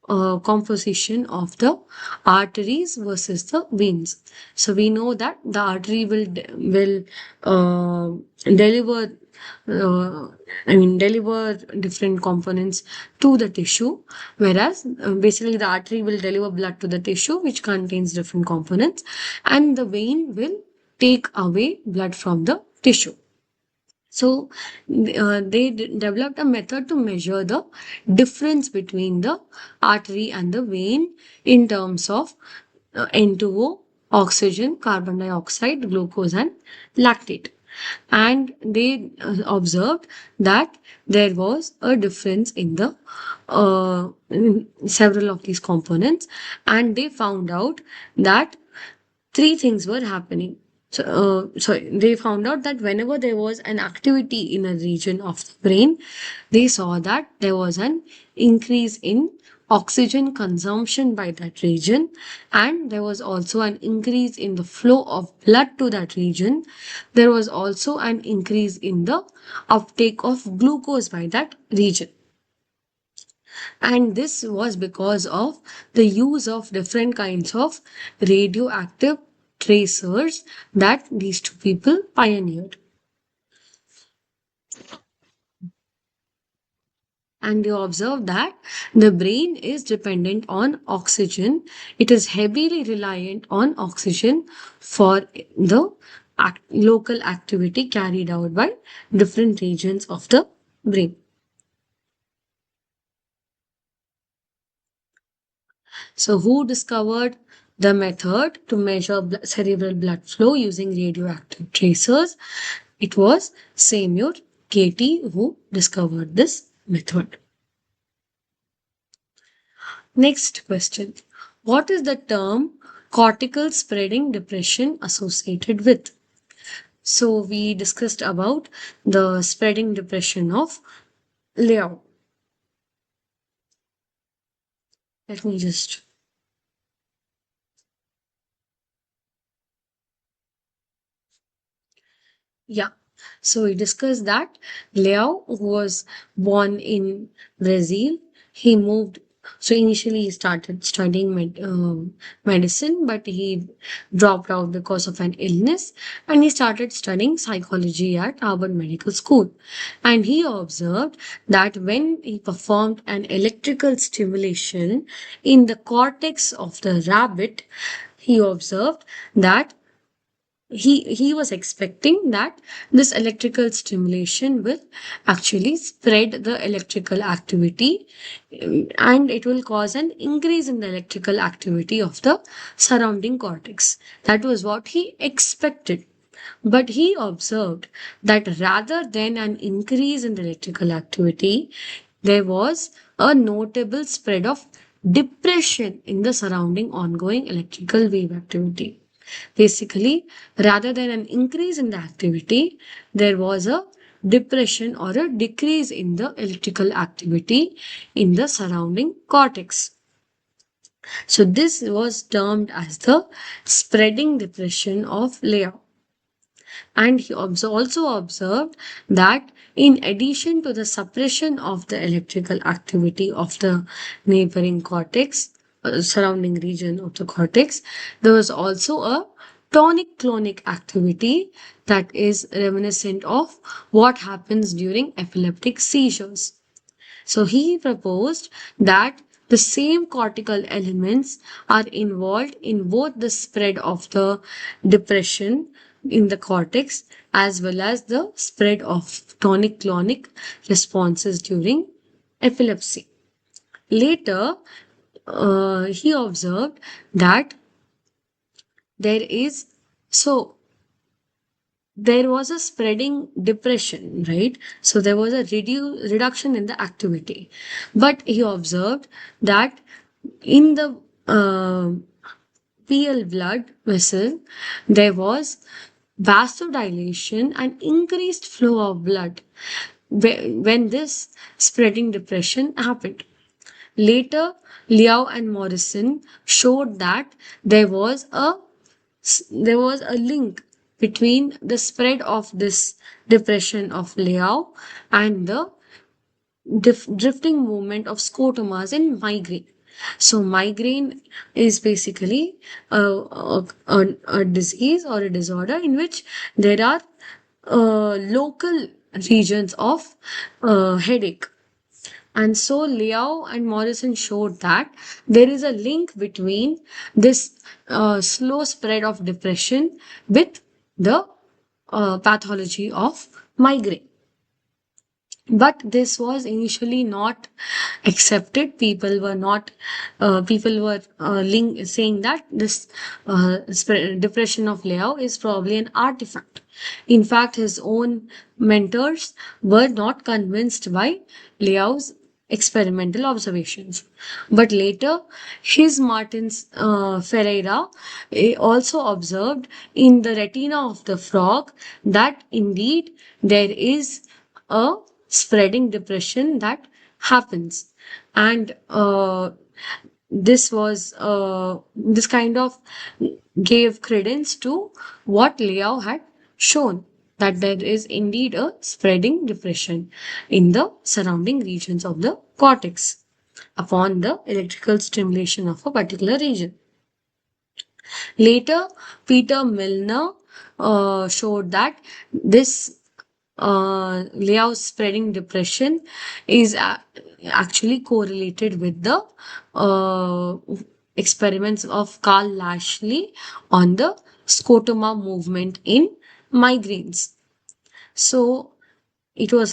composition of the arteries versus the veins. So we know that the artery will deliver deliver different components to the tissue, whereas basically the artery will deliver blood to the tissue, which contains different components, and the vein will take away blood from the tissue. So they developed a method to measure the difference between the artery and the vein in terms of N2O, oxygen, carbon dioxide, glucose, and lactate. And they observed that there was a difference in several of these components, and they found out that three things were happening. So they found out that whenever there was an activity in a region of the brain, they saw that there was an increase in oxygen consumption by that region, and there was also an increase in the flow of blood to that region. There was also an increase in the uptake of glucose by that region. And this was because of the use of different kinds of radioactive tracers that these two people pioneered. And they observed that the brain is dependent on oxygen. It is heavily reliant on oxygen for the local activity carried out by different regions of the brain. So, who discovered the method to measure cerebral blood flow using radioactive tracers? It was Seymour Katie who discovered this method. Next question. What is the term cortical spreading depression associated with. So we discussed about the spreading depression of Liao. Let me just Yeah. So we discussed that Liao was born in Brazil. He moved. So initially he started studying medicine, but he dropped out because of an illness, and he started studying psychology at Harvard Medical School. And he observed that when he performed an electrical stimulation in the cortex of the rabbit, he observed that he was expecting that this electrical stimulation will actually spread the electrical activity, and it will cause an increase in the electrical activity of the surrounding cortex. That was what he expected. But he observed that rather than an increase in the electrical activity, there was a notable spread of depression in the surrounding ongoing electrical wave activity. Basically, rather than an increase in the activity, there was a depression or a decrease in the electrical activity in the surrounding cortex. So, this was termed as the spreading depression of Leo. And he also observed that in addition to the suppression of the electrical activity of the neighboring cortex, surrounding region of the cortex, there was also a tonic clonic activity that is reminiscent of what happens during epileptic seizures. So he proposed that the same cortical elements are involved in both the spread of the depression in the cortex as well as the spread of tonic clonic responses during epilepsy. Later, he observed that there is so there was a spreading depression, right? So there was a reduction in the activity. But he observed that in the PL blood vessel, there was vasodilation and increased flow of blood when this spreading depression happened. Later, Liao and Morrison showed that there was a link between the spread of this depression of Liao and the drifting movement of scotomas in migraine. So, migraine is basically a disease or a disorder in which there are local regions of headache. And so Liao and Morrison showed that there is a link between this slow spread of depression with the pathology of migraine. But this was initially not accepted. People were saying that this depression of Liao is probably an artifact. In fact, his own mentors were not convinced by Liao's experimental observations. But later, his Martins Ferreira also observed in the retina of the frog that indeed there is a spreading depression that happens. And this kind of gave credence to what Liao had shown, that there is indeed a spreading depression in the surrounding regions of the cortex upon the electrical stimulation of a particular region. Later, Peter Milner showed that this Liao's spreading depression is actually correlated with the experiments of Carl Lashley on the scotoma movement in migraines. So it was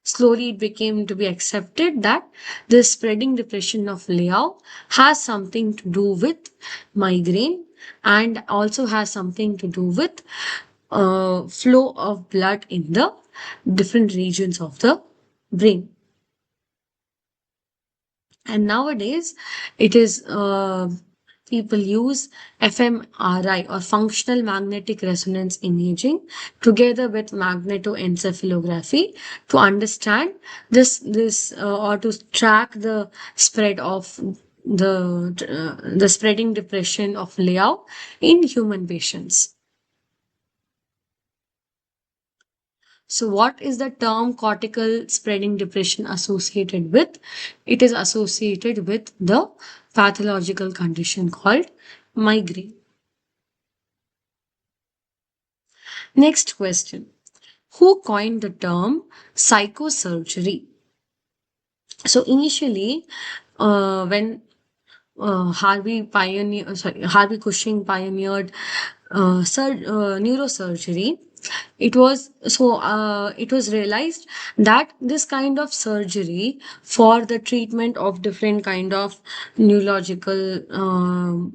slowly it became to be accepted that the spreading depression of Liao has something to do with migraine and also has something to do with flow of blood in the different regions of the brain. And nowadays, it is people use fMRI or functional magnetic resonance imaging together with magnetoencephalography to understand this or to track the spread of the spreading depression of Liao in human patients. So, what is the term cortical spreading depression associated with? It is associated with the pathological condition called migraine. Next question. Who coined the term psychosurgery? So, initially, when Harvey Cushing pioneered neurosurgery. It was realized that this kind of surgery for the treatment of different kind of neurological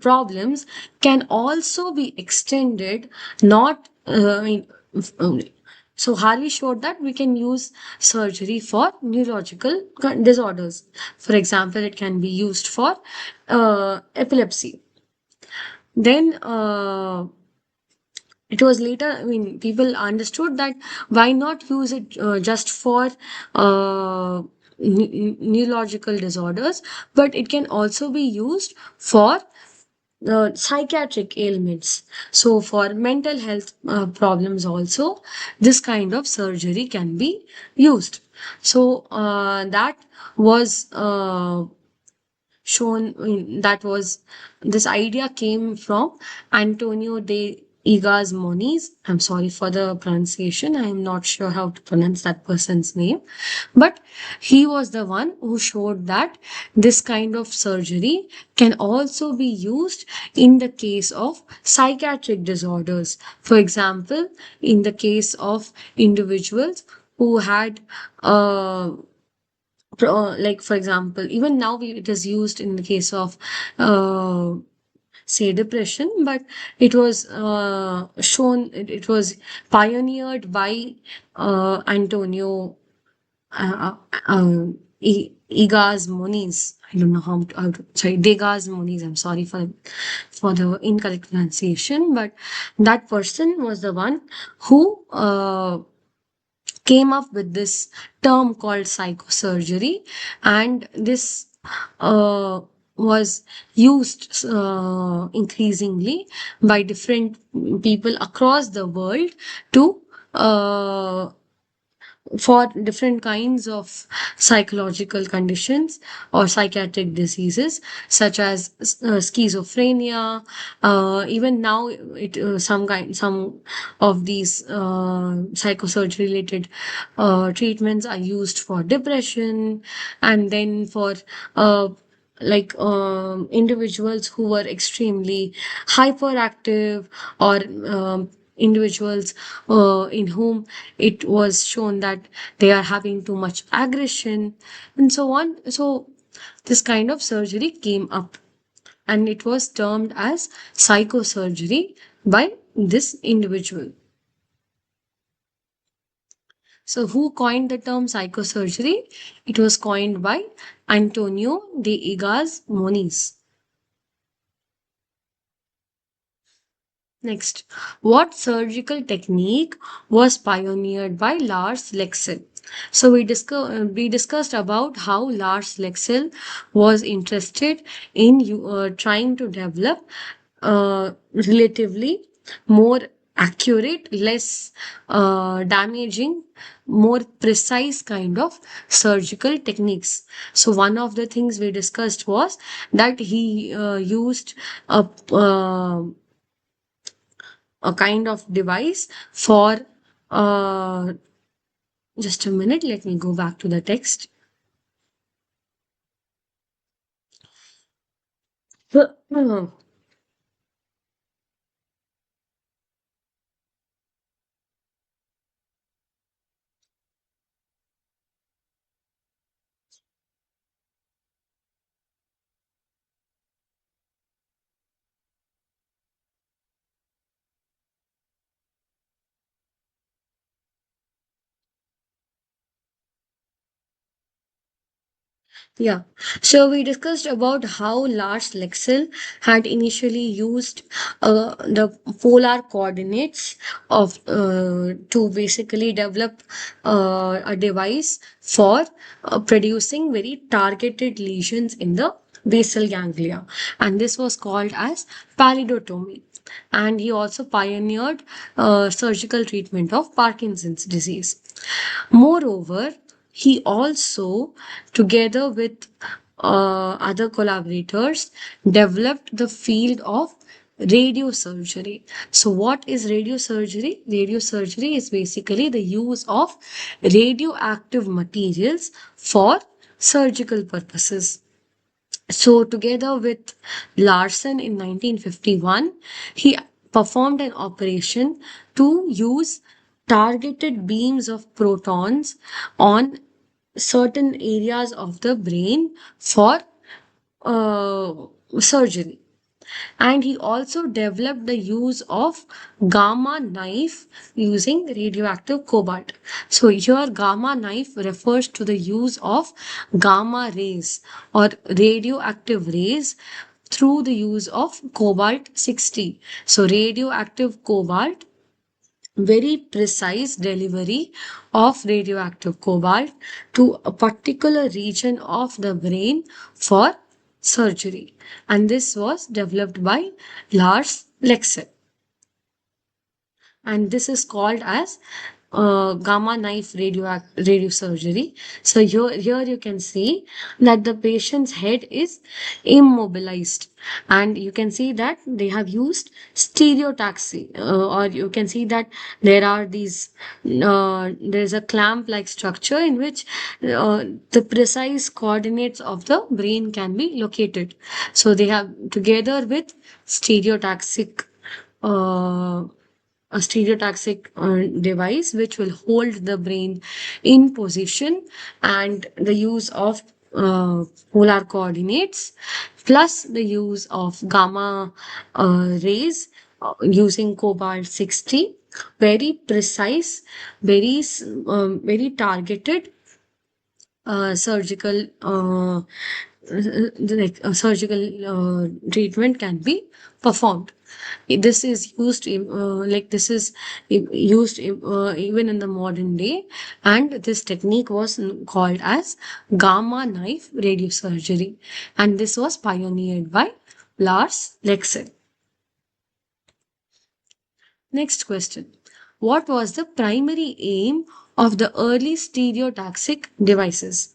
problems can also be extended. Not, I mean, so Harvey showed that we can use surgery for neurological disorders. For example, it can be used for epilepsy. Then it was later, I mean, people understood that why not use it just for neurological disorders, but it can also be used for psychiatric ailments. So, for mental health problems, also, this kind of surgery can be used. So, that was shown, I mean, that was this idea came from Antonio de Igas Moniz. I'm sorry for the pronunciation. I'm not sure how to pronounce that person's name, but he was the one who showed that this kind of surgery can also be used in the case of psychiatric disorders. For example, in the case of individuals who had like, for example, even now it is used in the case of uh, say depression, but it was it was pioneered by Antonio Igas Moniz. I don't know how to sorry, Degas Moniz. I'm sorry for the incorrect pronunciation, but that person was the one who came up with this term called psychosurgery, and this was used increasingly by different people across the world to uh, for different kinds of psychological conditions or psychiatric diseases such as schizophrenia. Even now some of these psychosurgery related treatments are used for depression, and then for like individuals who were extremely hyperactive, or individuals in whom it was shown that they are having too much aggression and so on. So this kind of surgery came up, and it was termed as psychosurgery by this individual. So who coined the term psychosurgery? It was coined by Antonio de Igas Moniz. Next, what surgical technique was pioneered by Lars Lexell? So we discussed about how Lars Lexell was interested in trying to develop relatively more accurate, less damaging, more precise kind of surgical techniques. So one of the things we discussed was that he used a kind of device for just a minute, let me go back to the text. Yeah. So we discussed about how Lars Lexell had initially used the polar coordinates of to basically develop a device for producing very targeted lesions in the basal ganglia, and this was called as pallidotomy. And he also pioneered surgical treatment of Parkinson's disease. Moreover, he also, together with other collaborators, developed the field of radiosurgery. So, what is radiosurgery? Radiosurgery is basically the use of radioactive materials for surgical purposes. So, together with Larson in 1951, he performed an operation to use targeted beams of protons on certain areas of the brain for uh, surgery. And he also developed the use of gamma knife using radioactive cobalt. So here gamma knife refers to the use of gamma rays or radioactive rays through the use of cobalt 60. So radioactive cobalt, very precise delivery of radioactive cobalt to a particular region of the brain for surgery. And this was developed by Lars Lexell, and this is called as gamma knife radiosurgery. So here you can see that the patient's head is immobilized, and you can see that they have used stereotaxy, or you can see that there is a clamp like structure in which the precise coordinates of the brain can be located. So they have, together with stereotaxic uh, a stereotaxic device which will hold the brain in position, and the use of polar coordinates plus the use of gamma rays using cobalt 60, very precise, very targeted surgical surgical treatment can be performed. This is used this is used even in the modern day, and this technique was called as gamma knife radiosurgery, and this was pioneered by Lars Lexell. Next question: what was the primary aim of the early stereotaxic devices?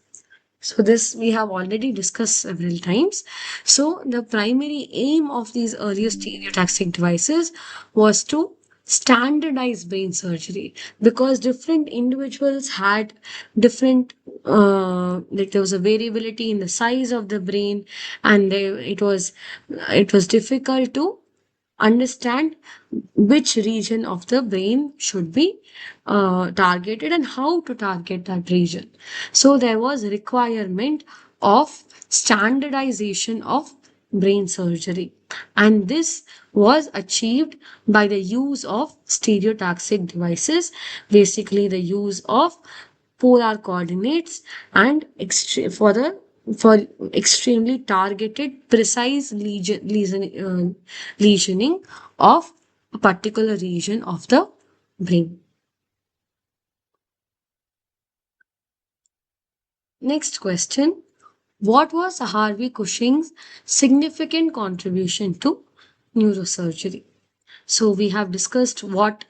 So this we have already discussed several times. So the primary aim of these earliest stereotaxic devices was to standardize brain surgery, because different individuals had different there was a variability in the size of the brain, and it was difficult to understand which region of the brain should be targeted and how to target that region. So there was a requirement of standardization of brain surgery, and this was achieved by the use of stereotaxic devices, basically the use of polar coordinates and for extremely targeted precise lesioning of a particular region of the brain. Next question: what was Harvey Cushing's significant contribution to neurosurgery? So we have discussed what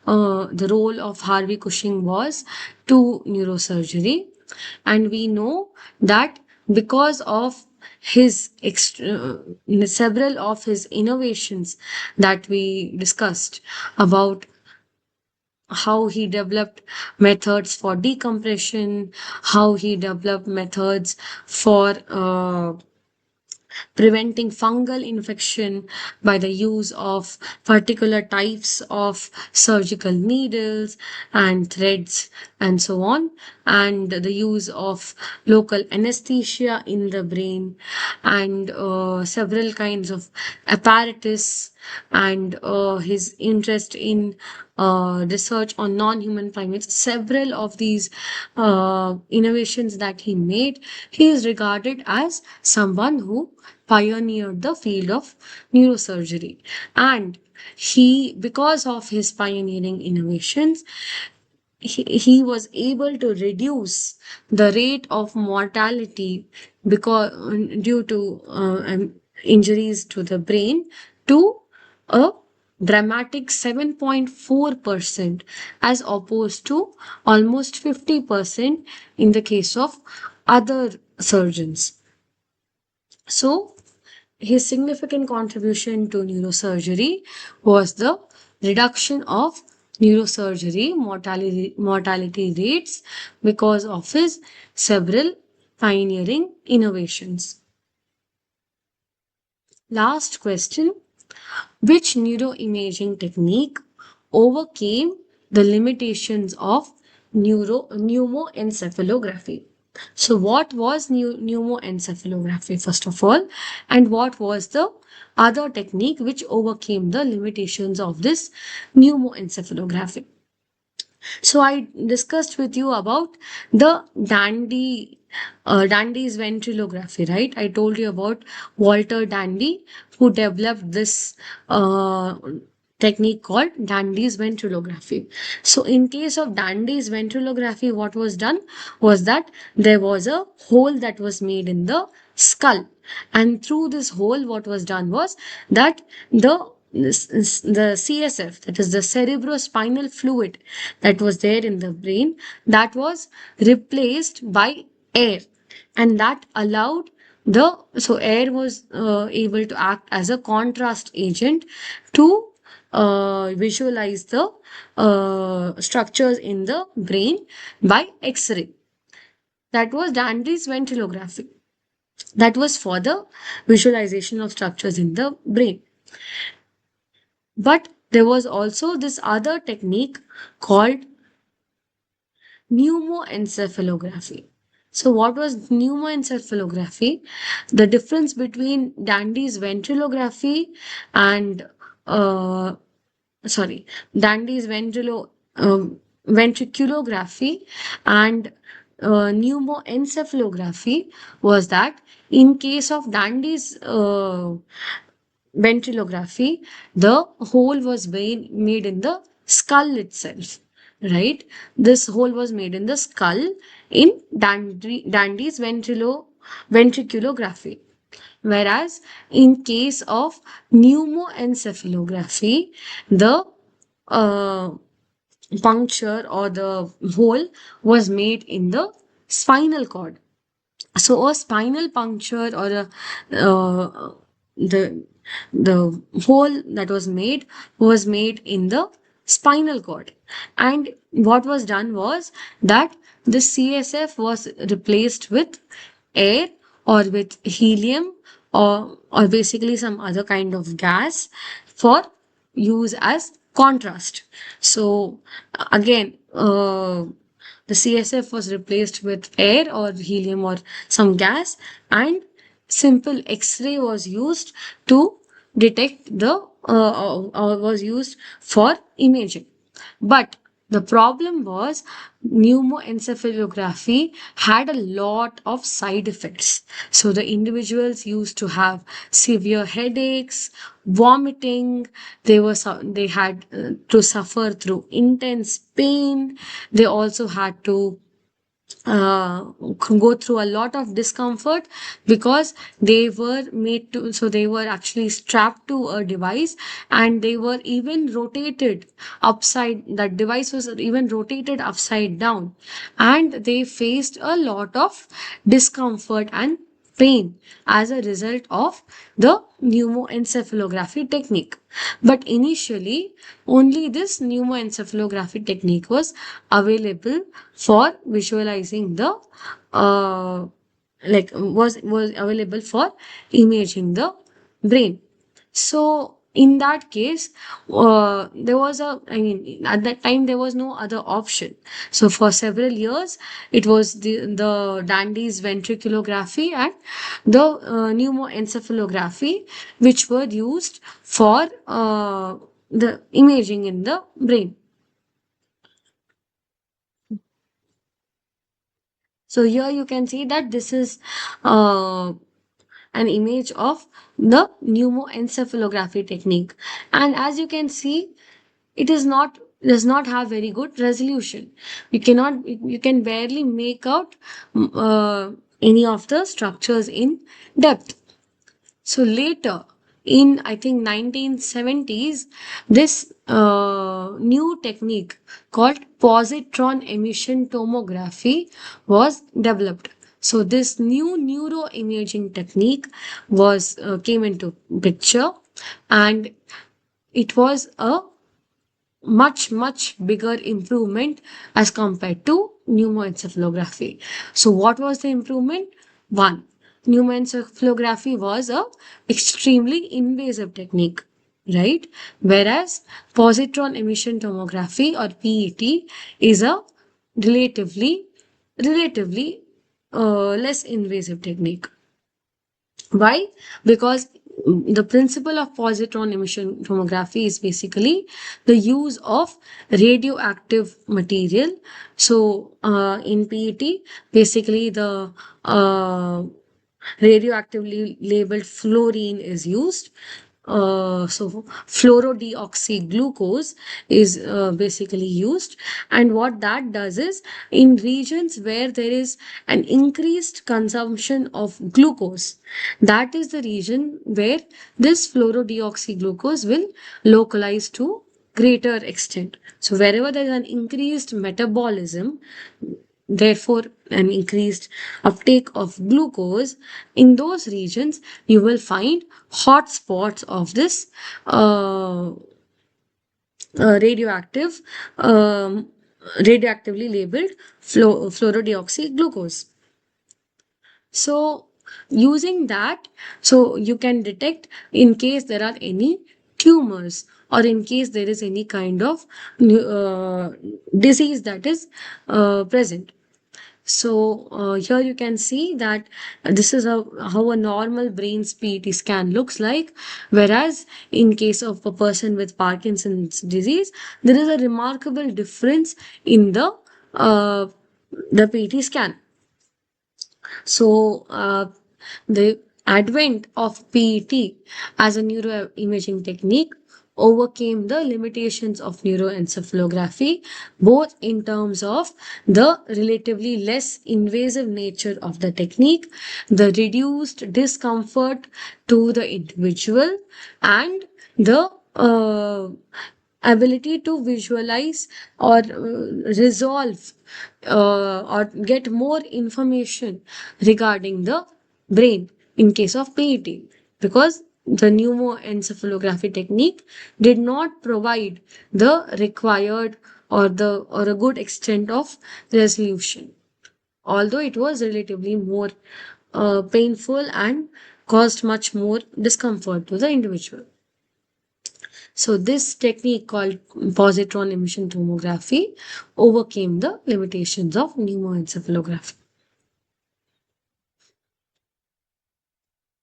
the role of Harvey Cushing was to neurosurgery, and we know that because of several of his innovations that we discussed about how he developed methods for decompression, how he developed methods for preventing fungal infection by the use of particular types of surgical needles and threads, and so on, and the use of local anesthesia in the brain, and several kinds of apparatus, and his interest in research on non-human primates. Several of these innovations that he made, he is regarded as someone who pioneered the field of neurosurgery. And he, because of his pioneering innovations, he was able to reduce the rate of mortality because due to injuries to the brain to a dramatic 7.4% as opposed to almost 50% in the case of other surgeons. So his significant contribution to neurosurgery was the reduction of neurosurgery mortality rates because of his several pioneering innovations. Last question: which neuroimaging technique overcame the limitations of pneumoencephalography? So, what was pneumoencephalography, first of all, and what was the other technique which overcame the limitations of this pneumoencephalography? So I discussed with you about the Dandy's ventrillography, right? I told you about Walter Dandy, who developed this technique called Dandy's ventrillography. So in case of Dandy's ventrillography, what was done was that there was a hole that was made in the skull, and through this hole, what was done was that the CSF, that is the cerebrospinal fluid that was there in the brain, that was replaced by air, and that allowed the so air was able to act as a contrast agent to visualize the structures in the brain by X-ray. That was Dandy's ventrillography. That was for the visualization of structures in the brain. But there was also this other technique called pneumoencephalography. So, what was pneumoencephalography? The difference between Dandy's ventrillography and uh, sorry, Dandy's ventriculography and pneumoencephalography was that in case of Dandy's ventrillography, the hole was made in the skull itself, right? This hole was made in the skull in Dandy's ventriculography. Whereas in case of pneumoencephalography, the uh, puncture or the hole was made in the spinal cord. So a spinal puncture or the the hole that was made in the spinal cord, and what was done was that the CSF was replaced with air or with helium or basically some other kind of gas for use as contrast. So again, the CSF was replaced with air or helium or some gas, and simple X-ray was used to detect was used for imaging. But the problem was pneumoencephalography had a lot of side effects. So the individuals used to have severe headaches, vomiting. They had to suffer through intense pain. They also had to uh, go through a lot of discomfort because they were made to, so they were actually strapped to a device, and they were even rotated upside, that device was even rotated upside down, and they faced a lot of discomfort and pain as a result of the pneumoencephalography technique. But initially, only this pneumoencephalography technique was available for visualizing the was available for imaging the brain. So in that case, there was I mean, at that time, there was no other option. So for several years, it was the Dandy's ventriculography and the pneumoencephalography, which were used for the imaging in the brain. So here you can see that this is uh, an image of the pneumoencephalography technique. And as you can see, it is not does not have very good resolution. You can barely make out any of the structures in depth. So later, in I think 1970s, this new technique called positron emission tomography was developed. So this new neuroimaging technique was came into picture, and it was a much bigger improvement as compared to pneumoencephalography. So what was the improvement? One, pneumoencephalography was a extremely invasive technique, right? Whereas positron emission tomography or PET is a relatively less invasive technique. Why? Because the principle of positron emission tomography is basically the use of radioactive material. So, in PET, basically the radioactively labeled fluorine is used. So fluorodeoxyglucose is basically used, and what that does is, in regions where there is an increased consumption of glucose, that is the region where this fluorodeoxyglucose will localize to greater extent. So wherever there is an increased metabolism, therefore an increased uptake of glucose, in those regions you will find hot spots of this uh, radioactive radioactively labeled fluorodeoxyglucose. So using that, so you can detect in case there are any tumors, or in case there is any kind of uh, disease that is present. So here you can see that this is how a normal brain's PET scan looks like. Whereas in case of a person with Parkinson's disease, there is a remarkable difference in the PET scan. So, the advent of PET as a neuroimaging technique overcame the limitations of neuroencephalography, both in terms of the relatively less invasive nature of the technique, the reduced discomfort to the individual, and the ability to visualize or resolve or get more information regarding the brain in case of PET, because the pneumoencephalography technique did not provide the required or a good extent of resolution, although it was relatively more painful and caused much more discomfort to the individual. So this technique called positron emission tomography overcame the limitations of pneumoencephalography.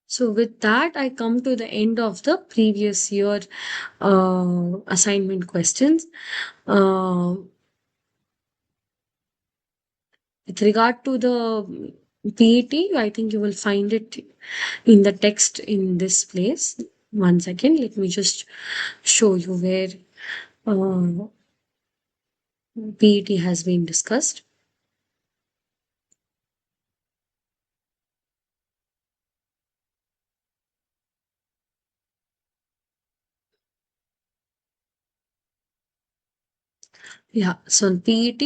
So with that, I come to the end of the previous year assignment questions. Uh, with regard to the PET, I think you will find it in the text in this place. One second, let me just show you where PET has been discussed. Yeah, so PET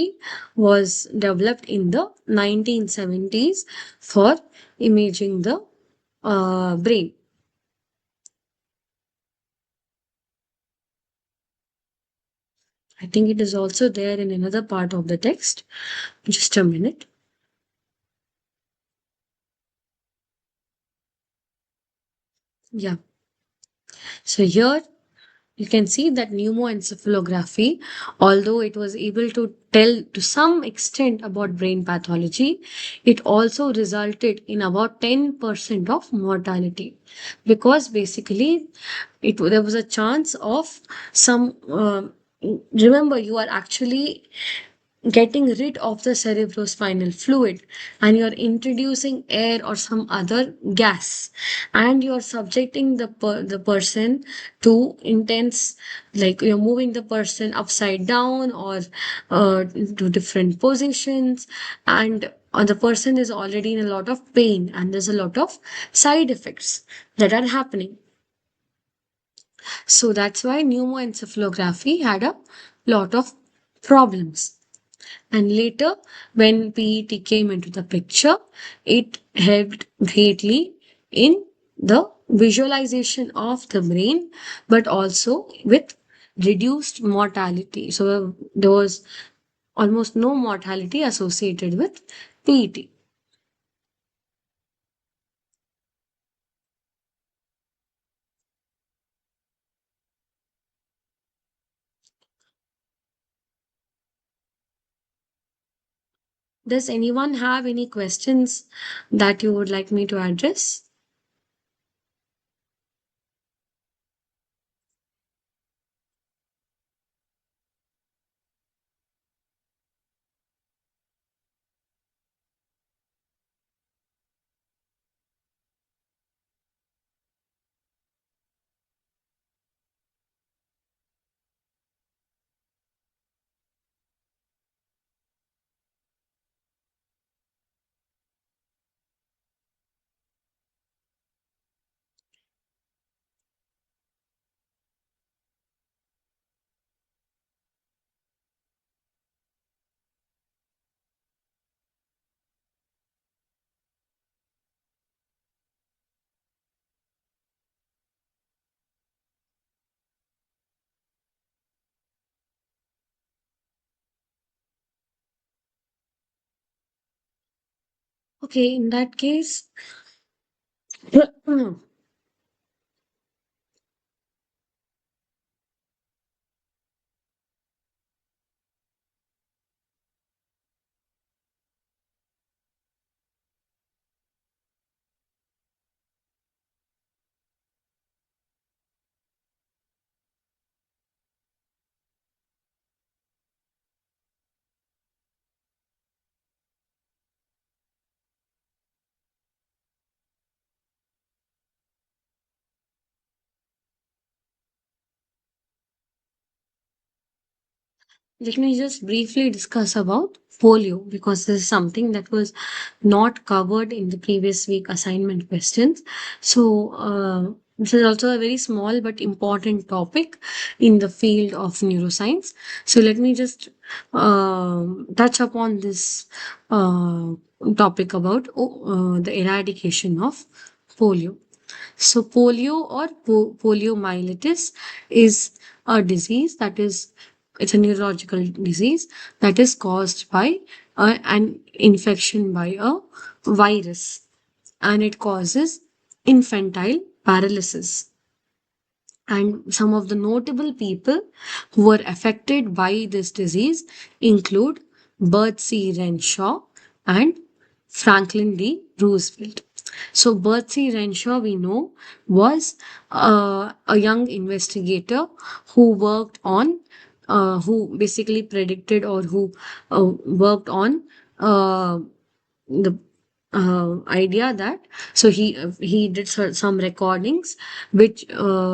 was developed in the 1970s for imaging the brain. I think it is also there in another part of the text. Just a minute. Yeah. So here you can see that pneumoencephalography, although it was able to tell to some extent about brain pathology, it also resulted in about 10% of mortality, because basically there was a chance of some. Remember, you are actually getting rid of the cerebrospinal fluid, and you're introducing air or some other gas, and you're subjecting the person to intense, like you're moving the person upside down or to different positions, and the person is already in a lot of pain, and there's a lot of side effects that are happening. So that's why pneumoencephalography had a lot of problems. And later, when PET came into the picture, it helped greatly in the visualization of the brain, but also with reduced mortality. So there was almost no mortality associated with PET. Does anyone have any questions that you would like me to address? Okay, in that case, let me just briefly discuss about polio, because this is something that was not covered in the previous week assignment questions. So, this is also a very small but important topic in the field of neuroscience. So, let me just touch upon this topic about the eradication of polio. So, polio or poliomyelitis is a disease that is, it's a neurological disease that is caused by an infection by a virus, and it causes infantile paralysis. And some of the notable people who were affected by this disease include Bert C. Renshaw and Franklin D. Roosevelt. So, Bert C. Renshaw, we know, was a young investigator who worked on, who basically predicted or who worked on the idea that, so he did some recordings which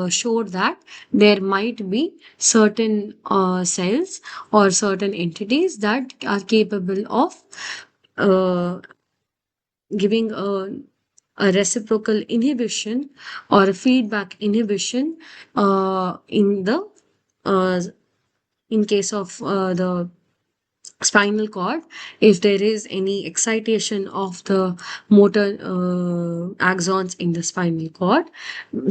showed that there might be certain cells or certain entities that are capable of uh, giving a reciprocal inhibition or a feedback inhibition in the uh, in case of the spinal cord, if there is any excitation of the motor axons in the spinal cord.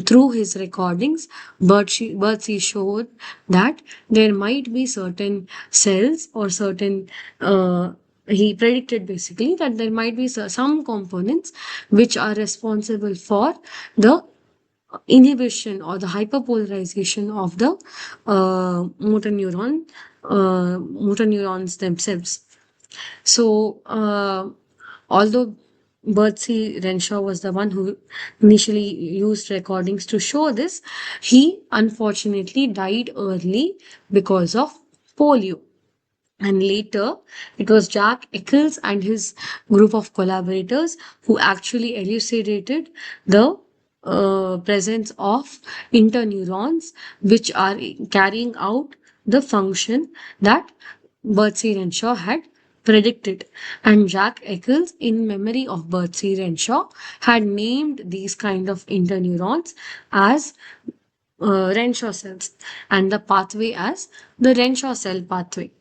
Through his recordings, Bertsey showed that there might be certain cells or certain he predicted basically that there might be some components which are responsible for the inhibition or the hyperpolarization of the motor neurons themselves. So, although Bertsy Renshaw was the one who initially used recordings to show this, he unfortunately died early because of polio. And later, it was Jack Eccles and his group of collaborators who actually elucidated the presence of interneurons, which are carrying out the function that Bertsy Renshaw had predicted. And Jack Eccles, in memory of Bertsy Renshaw, had named these kind of interneurons as Renshaw cells and the pathway as the Renshaw cell pathway.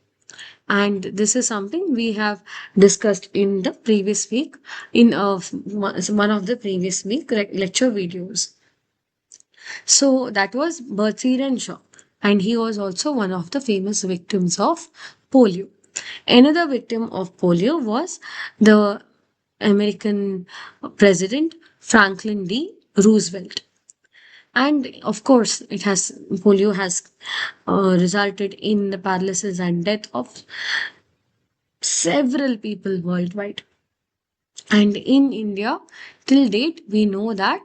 And this is something we have discussed in the previous week in one of the previous week lecture videos. So that was Bertsy Renshaw, and he was also one of the famous victims of polio. Another victim of polio was the American president Franklin D. Roosevelt. And of course, polio has resulted in the paralysis and death of several people worldwide. And in India, till date, we know that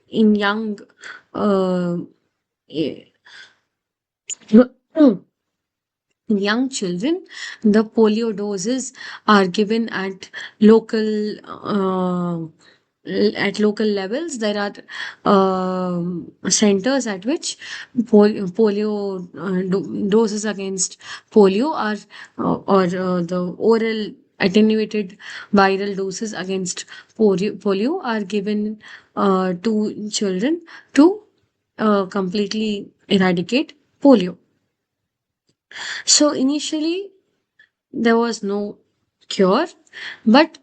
in uh, eh, in young children, the polio doses are given at local levels. There are centers at which polio doses against polio are or the oral attenuated viral doses against polio are given to children to completely eradicate polio. So initially there was no cure, but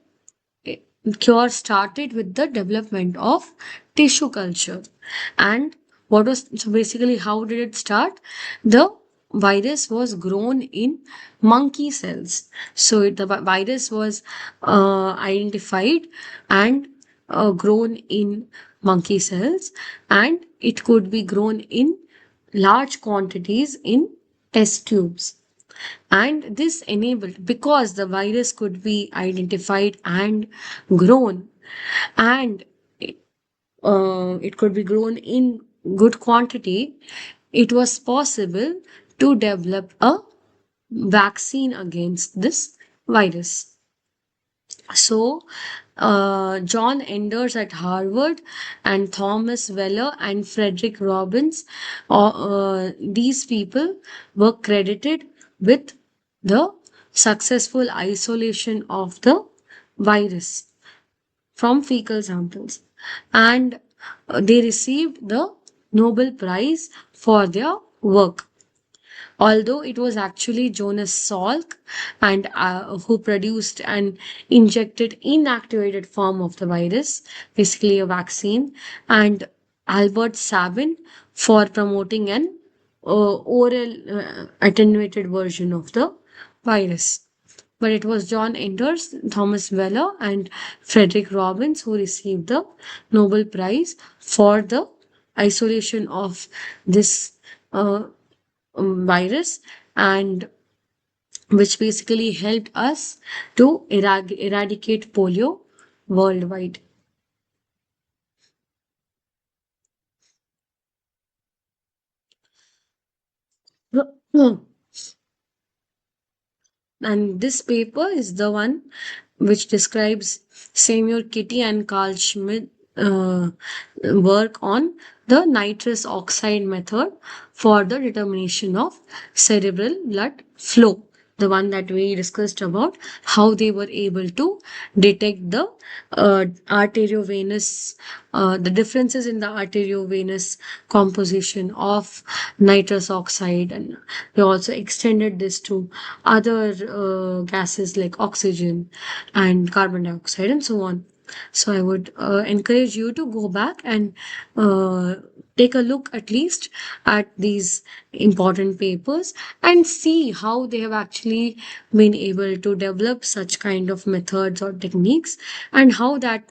cure started with the development of tissue culture. And what was so basically how did it start? The virus was grown in monkey cells. So the virus was identified and grown in monkey cells, and it could be grown in large quantities in test tubes. And this enabled, because the virus could be identified and grown, and it could be grown in good quantity, it was possible to develop a vaccine against this virus. So, John Enders at Harvard and Thomas Weller and Frederick Robbins, these people were credited with the successful isolation of the virus from fecal samples. And they received the Nobel Prize for their work, although it was actually Jonas Salk and who produced an injected inactivated form of the virus, basically a vaccine, and Albert Sabin for promoting an oral attenuated version of the virus. But it was John Enders, Thomas Weller, and Frederick Robbins who received the Nobel Prize for the isolation of this uh, virus, and which basically helped us to eradicate polio worldwide. And this paper is the one which describes Samuel Kitty and Carl Schmidt work on the nitrous oxide method for the determination of cerebral blood flow. The one that we discussed about how they were able to detect the arteriovenous, the differences in the arteriovenous composition of nitrous oxide, and they also extended this to other gases like oxygen and carbon dioxide and so on. So I would encourage you to go back and take a look at least at these important papers and see how they have actually been able to develop such kind of methods or techniques, and how that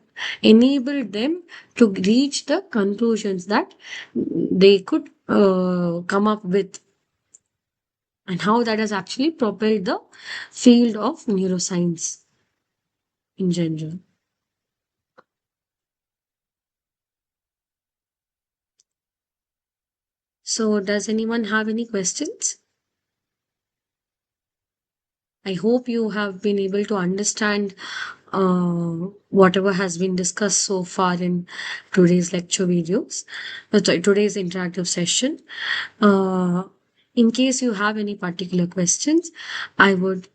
enabled them to reach the conclusions that they could come up with, and how that has actually propelled the field of neuroscience in general. So, does anyone have any questions? I hope you have been able to understand whatever has been discussed so far in today's lecture videos, sorry, today's interactive session. Uh, in case you have any particular questions, I would.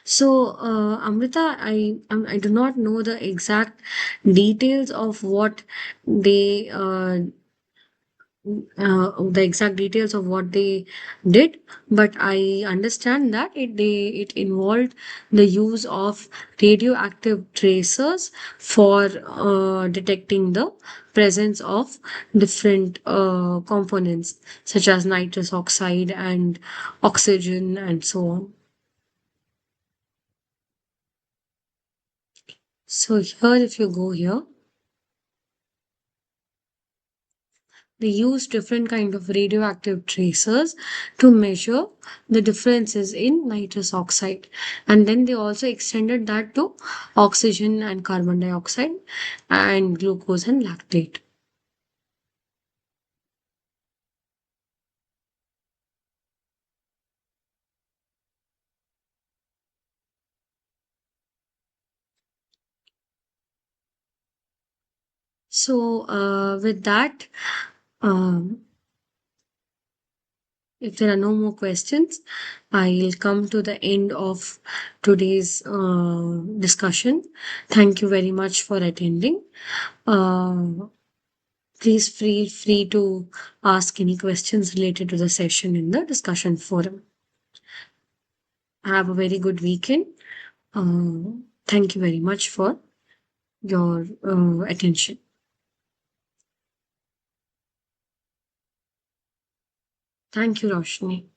So, Amrita, I do not know the exact details of what they the exact details of what they did, but I understand that it involved the use of radioactive tracers for detecting the presence of different components such as nitrous oxide and oxygen and so on. So here, if you go here, they use different kind of radioactive tracers to measure the differences in nitrous oxide, and then they also extended that to oxygen and carbon dioxide and glucose and lactate. So with that, um, if there are no more questions, I'll come to the end of today's discussion. Thank you very much for attending. uh, Please feel free to ask any questions related to the session in the discussion forum. Have a very good weekend. Thank you very much for your attention. Thank you, Roshni.